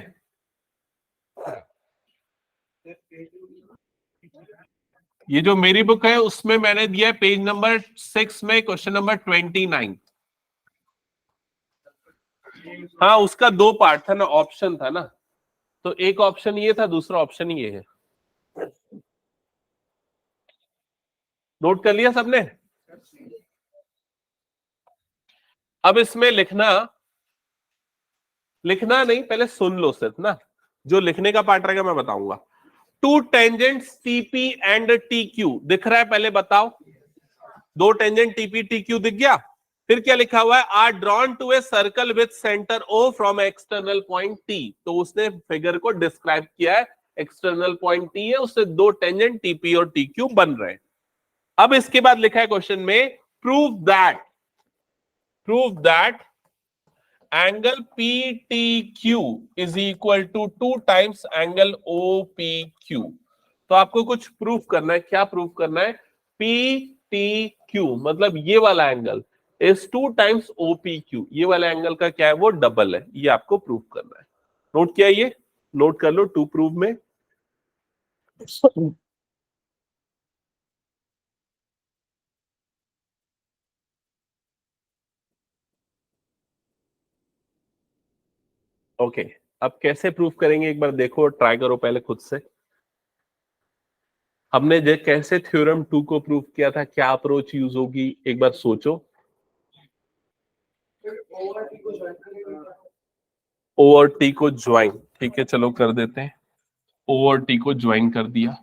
ये जो मेरी बुक है उसमें मैंने दिया है पेज नंबर 6 में क्वेश्चन नंबर 29। हाँ, उसका 2 पार्ट था ना, ऑप्शन था ना। तो एक ऑप्शन ये था, दूसरा ऑप्शन ये है। नोट कर लिया सबने? अब इसमें लिखना नहीं, पहले सुन लो सिर्फ ना। जो लिखने का पार्ट रहेगा मैं बताऊंगा। 2 टेंजेंट्स TP एंड TQ दिख रहा है? पहले बताओ। 2 टेंजेंट TP TQ दिख गया? फिर क्या लिखा हुआ है, are drawn to a circle with centre O from external point T. तो उसने फिगर को डिस्क्राइब किया है, एक्सटर्नल पॉइंट टी है, उससे दो टेंजेंट टीपी और टी क्यू बन रहे हैं। अब इसके बाद लिखा है क्वेश्चन में, prove that angle PTQ is equal to 2 times angle OPQ। तो आपको कुछ प्रूफ करना है। क्या प्रूफ करना है? PTQ मतलब ये वाला एंगल इज 2 टाइम्स OPQ, ये वाला एंगल का क्या है, वो डबल है। ये आपको प्रूफ करना है। नोट किया, ये नोट कर लो टू प्रूफ में। ओके अब कैसे प्रूफ करेंगे एक बार देखो, ट्राई करो पहले खुद से। हमने कैसे थ्योरम 2 को प्रूफ किया था, क्या अप्रोच यूज होगी, एक बार सोचो। ओ और टी को ज्वाइन, ठीक है चलो कर देते हैं। ओ और टी को ज्वाइन कर दिया,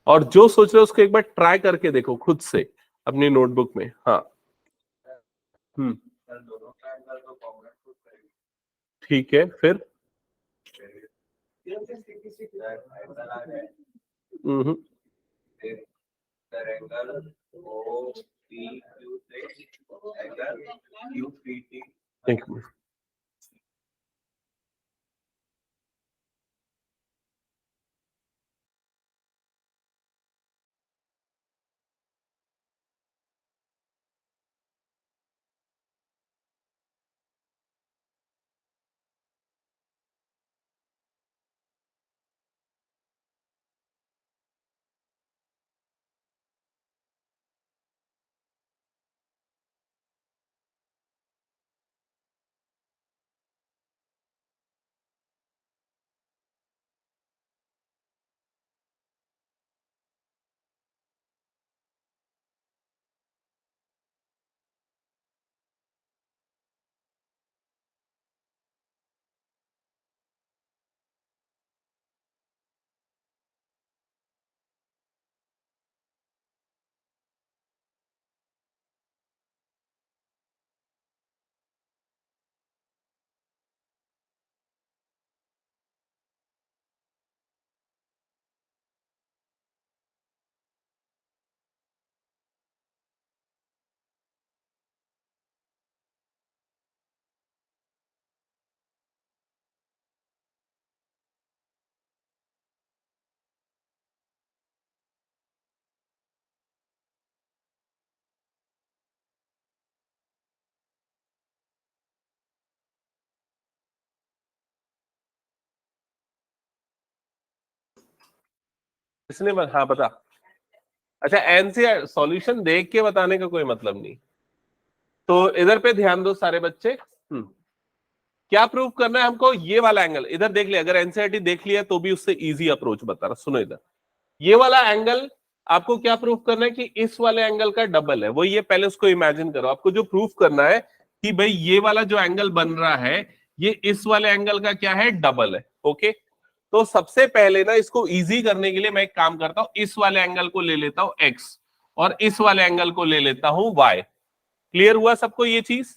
और जो सोच रहे हो उसको एक बार ट्राई करके देखो खुद से अपनी नोटबुक में। हाँ ठीक है, फिर एक मिनट, इसने हाँ बता। अच्छा एनसीआर सॉल्यूशन देख के बताने का कोई मतलब नहीं, तो इधर पे ध्यान दो सारे बच्चे। क्या प्रूव करना है हमको, ये वाला एंगल इधर देख लिया, अगर एनसीईआरटी देख लिया तो भी उससे इजी अप्रोच बता रहा। सुनो इधर, ये वाला एंगल आपको क्या प्रूफ करना है कि इस वाले एंगल का डबल है। वो ये पहले उसको इमेजिन करो। आपको जो प्रूफ करना है कि भाई ये वाला जो एंगल बन रहा है ये इस वाले एंगल का क्या है, डबल है। ओके तो सबसे पहले ना इसको इजी करने के लिए मैं एक काम करता हूं, इस वाले एंगल को ले लेता हूं एक्स और इस वाले एंगल को ले लेता हूं वाई। क्लियर हुआ सबको ये चीज?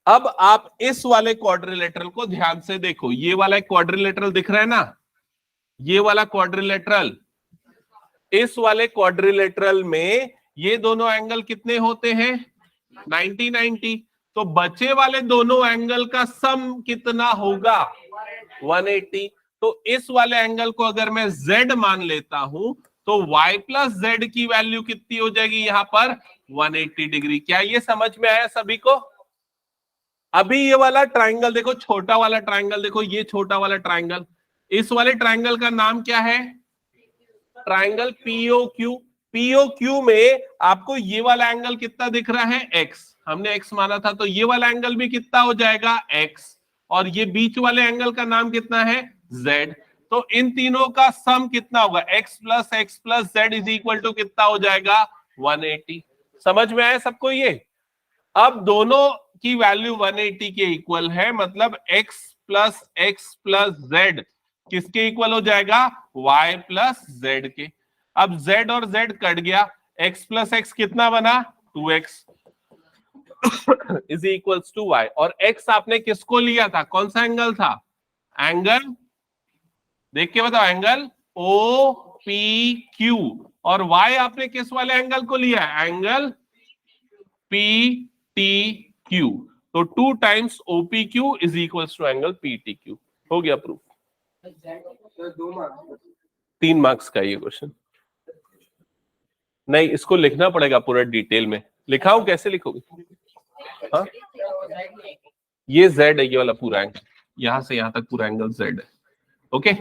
अब आप इस वाले क्वाड्रिलेटरल को ध्यान से देखो, ये वाला क्वाड्रिलेटरल दिख रहा है ना, ये वाला क्वाड्रिलेटरल, इस वाले क्वाड्रिलेटरल में ये दोनों एंगल कितने होते हैं, 90 90। तो बचे वाले दोनों एंगल का सम कितना होगा, 180। तो इस वाले एंगल को अगर मैं z मान लेता हूं तो y प्लस z की वैल्यू कितनी हो जाएगी यहां पर, 180 डिग्री। क्या ये समझ में आया सभी को? अभी ये वाला ट्राइंगल देखो, छोटा वाला ट्राइंगल देखो, ये छोटा वाला ट्राइंगल, इस वाले ट्राइंगल का नाम क्या है, ट्राइंगल पीओक्यू। पीओक्यू में आपको ये वाला एंगल कितना दिख रहा है, एक्स, हमने एक्स माना था, तो ये वाला एंगल भी कितना हो जाएगा, एक्स, और ये बीच वाले एंगल का नाम कितना है, जेड। तो इन तीनों का सम कितना होगा, x plus Z is equal to कितना हो जाएगा, 180। समझ में आया सबको ये? अब दोनों की वैल्यू 180 के इक्वल है, मतलब x प्लस जेड किसके इक्वल हो जाएगा, y प्लस जेड के। अब z और z कट गया, x प्लस एक्स कितना बना 2x is equals to y, और x आपने किसको लिया था, कौन सा एंगल था, एंगल देख के बताओ, एंगल OPQ, और y आपने किस वाले एंगल को लिया, एंगल PTQ, तो 2 times OPQ is equals to angle PTQ। हो गया प्रूफ। 3 मार्क्स का ये क्वेश्चन। नहीं, इसको लिखना पड़ेगा पूरा डिटेल में। लिखाऊं, कैसे लिखोगे? हाँ, ये z है, ये वाला पूरा एंगल, यहां से यहां तक पूरा एंगल z है। ओके,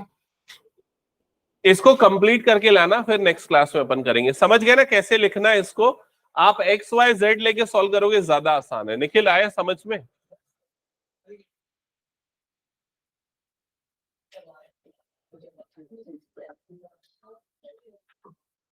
इसको कंप्लीट करके लाना, फिर नेक्स्ट क्लास में अपन करेंगे। समझ गए ना कैसे लिखना है इसको? आप x y z लेके सॉल्व करोगे, ज्यादा आसान है। निखिल, आया समझ में?